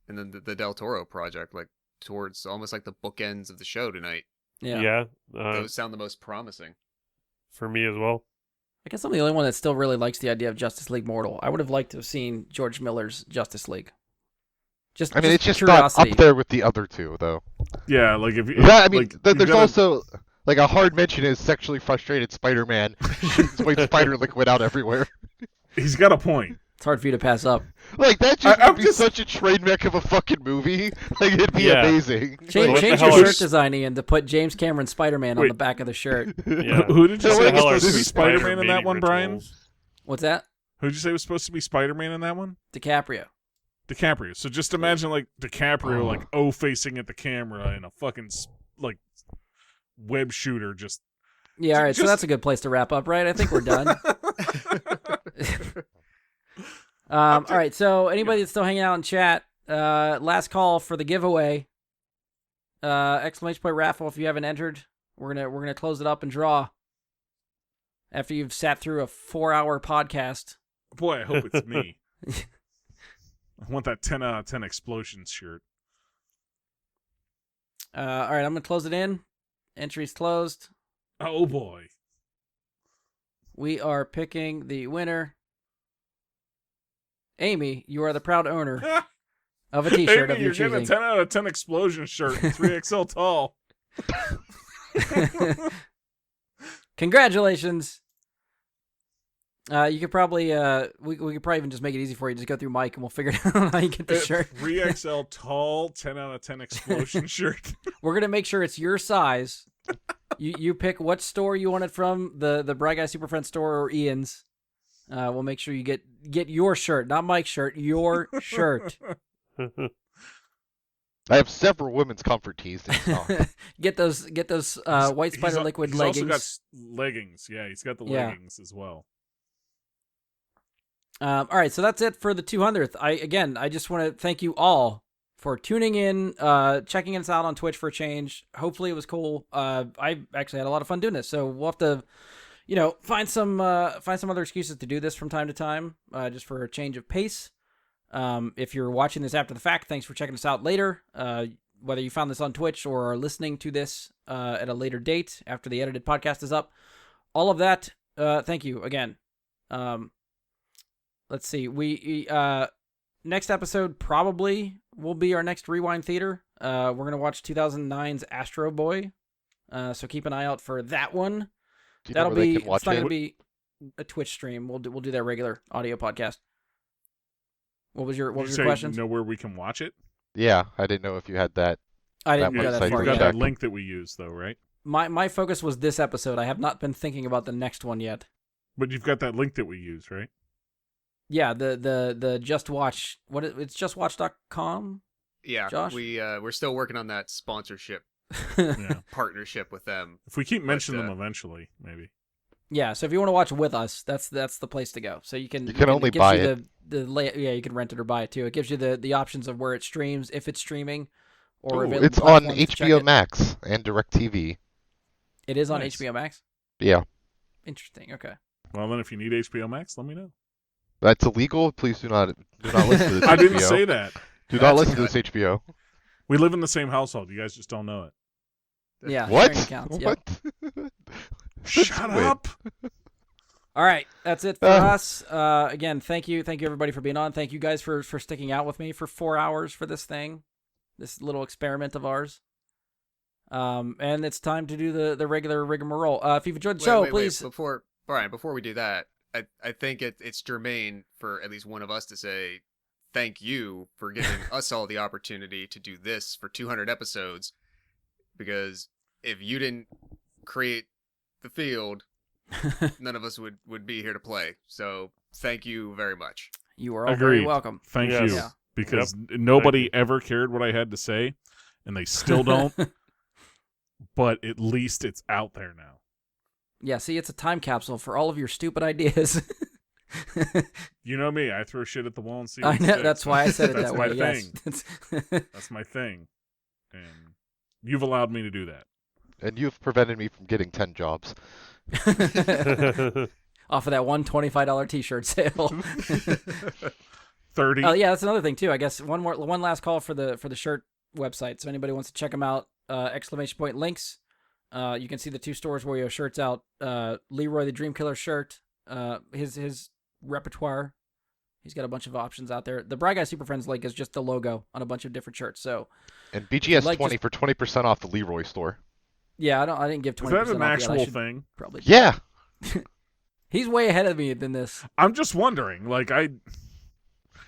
then the Del Toro project, like towards almost like the bookends of the show tonight. Yeah. Those sound the most promising. For me as well. I guess I'm the only one that still really likes the idea of Justice League Mortal. I would have liked to have seen George Miller's Justice League. I mean, it's just not curiosity. up there with the other two, though. Yeah, like if you, That, I mean, like, there's you gotta- also like a hard mention is sexually frustrated Spider-Man shoots white spider liquid out everywhere. he's got a point. It's hard for you to pass up. Like that just I'm would be just- such a train wreck of a fucking movie. Like it'd be Yeah. amazing. Change, what the change hell your is- shirt design, Ian, to put James Cameron Spider-Man on Wait. the back of the shirt. Yeah. Who did you So say what was the hell supposed are to be Spider-Man in that one, Brian? rituals? What's that? Who did you say was supposed to be Spider-Man in that one? DiCaprio. DiCaprio. So just imagine like DiCaprio like facing at the camera in a fucking like web shooter just Yeah, all right, so Just- that's a good place to wrap up, right? I think we're done. All right, so anybody that's still hanging out in chat, last call for the giveaway. Exclamation point raffle if you haven't entered. We're gonna close it up and draw. After you've sat through a 4-hour podcast. Boy, I hope it's me. I want that 10 out of 10 explosions shirt. All right, I'm going to close it in. Entries closed. Oh, boy. We are picking the winner. Amy, you are the proud owner of a t-shirt Amy, of your you're getting choosing. a 10 out of 10 explosion shirt, 3XL tall. Congratulations. You could probably we could probably even just make it easy for you. Just go through Mike and we'll figure out how you get the shirt. 3XL tall, 10 out of 10 explosion shirt. We're gonna make sure it's your size. You pick what store you want it from, the Bright Guy Super Friends store or Ian's. We'll make sure you get your shirt, not Mike's shirt, your shirt. I have several women's comfort tees in stock. Get those white spider liquid he's leggings. also got leggings. Yeah, he's got the leggings as well. All right, so that's it for the 200th. I just want to thank you all for tuning in, checking us out on Twitch for a change. Hopefully it was cool. I actually had a lot of fun doing this, so we'll have to, find some other excuses to do this from time to time, just for a change of pace. If you're watching this after the fact, thanks for checking us out later. Whether you found this on Twitch or are listening to this at a later date after the edited podcast is up, all of that, thank you again. Let's see. We next episode probably will be our next Rewind Theater. We're gonna watch 2009's Astro Boy, so keep an eye out for that one. Do you know That'll where they be. can It's watch not it? gonna be a Twitch stream. We'll do that regular audio podcast. What was your question? Know where we can watch it? Yeah, I didn't know if you had that. I didn't that go website that You've far to got yet. check. that link that we use, though, right? My focus was this episode. I have not been thinking about the next one yet. But you've got that link that we use, right? Yeah, the Just Watch. It's justwatch.com. Yeah, Josh? we're still working on that sponsorship Yeah. partnership with them. If we keep mentioning But, them eventually, maybe. Yeah, so if you want to watch with us, that's the place to go. So you can only it gives buy you it. Yeah, you can rent it or buy it too. It gives you the options of where it streams, if it's streaming, or Ooh, available it's on platforms to check HBO it. Max and DirecTV. It is on Nice. HBO Max. Yeah, Interesting. Okay. Well, then if you need HBO Max, let me know. that's illegal. Please do not listen to this. I didn't HBO. say that. Do not That's listen to good. this HBO. We live in the same household. You guys just don't know it. Yeah. What? sharing accounts, yep. What? Shut Wait. up! All right, that's it for us. Again, thank you everybody for being on. Thank you guys for sticking out with me for 4 hours for this thing, this little experiment of ours. And it's time to do the regular rigmarole. If you've enjoyed the show, please. Before Brian, before we do that, I think it's germane for at least one of us to say thank you for giving us all the opportunity to do this for 200 episodes, because if you didn't create the field, none of us would be here to play. So thank you very much. You are all very Agreed. welcome. Thank Yes. you. Yeah. Because Yep. nobody Thank you. ever cared what I had to say, and they still don't. But at least it's out there now. Yeah, see, it's a time capsule for all of your stupid ideas. You know me. I throw shit at the wall and see I what know. sticks. That's why I said it That's that my way. Yes. thing. That's my thing. And you've allowed me to do that. And you've prevented me from getting 10 jobs. Off of that one $25 T-shirt sale. 30. Oh yeah, that's another thing too. I guess one last call for the shirt website. So anybody wants to check them out, ! Links. You can see the two stores where we have shirts out. Leroy the Dream Killer shirt. His repertoire. He's got a bunch of options out there. The Bright Guy Super Friends link is just the logo on a bunch of different shirts. So And BGS Like 20 just- for 20% off the Leroy store. yeah, I didn't give Is 20% that off an yet. I actual should thing? probably. Yeah. He's way ahead of me than this. I'm just wondering. Like, Yeah,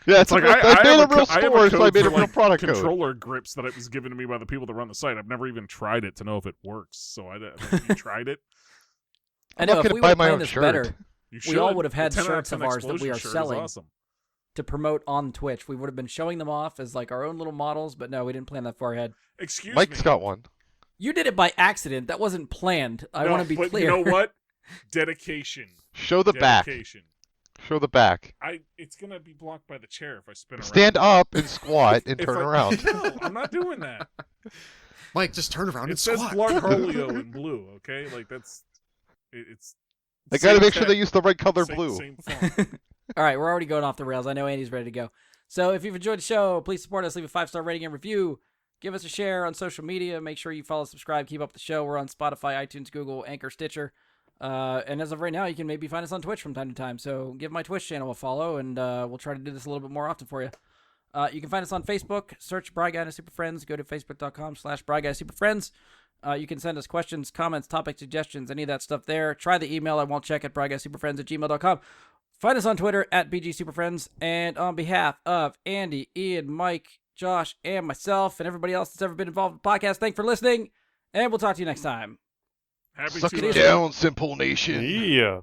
it's like I I made have a real I have store, so I code made a for, real like, product code. controller grips that it was given to me by the people that run the site. I've never even tried it to know if it works. So have you tried it? I I'm know not if gonna we buy would have my planned own this shirt. better You We all should. would have had The 10 out shirts of 10 ours that we explosion are shirt is selling. awesome. to promote on Twitch. We would have been showing them off as like our own little models, but no, we didn't plan that far ahead. Excuse Mike's me. got one. You did it by accident. That wasn't planned. I No, want to be but clear. You know what? Dedication. Show the back. Dedication. Show the back. It's gonna be blocked by the chair if I spin around. Stand up and squat and If turn I- around. No, I'm not doing that. Mike, just turn around It and says squat. Blood Holio in blue. Okay, like it's I gotta Same make sure tech, they use the right color same, blue. Same font. All right, we're already going off the rails. I know Andy's ready to go. So if you've enjoyed the show, please support us. Leave a 5-star rating and review. Give us a share on social media. Make sure you follow, subscribe, keep up the show. We're on Spotify, iTunes, Google, Anchor, Stitcher. And as of right now, you can maybe find us on Twitch from time to time. So give my Twitch channel a follow, and we'll try to do this a little bit more often for you. You can find us on Facebook. Search Bry Guy and Super Friends. Go to facebook.com/BryGuySuperFriends. You can send us questions, comments, topic suggestions, any of that stuff there. Try the email. I won't check at bryguysuperfriends@gmail.com. Find us on Twitter at BGSuperFriends. And on behalf of Andy, Ian, Mike, Josh, and myself, and everybody else that's ever been involved in the podcast, thanks for listening, and we'll talk to you next time. Happy Suck to it down, Simple Nation. Yeah.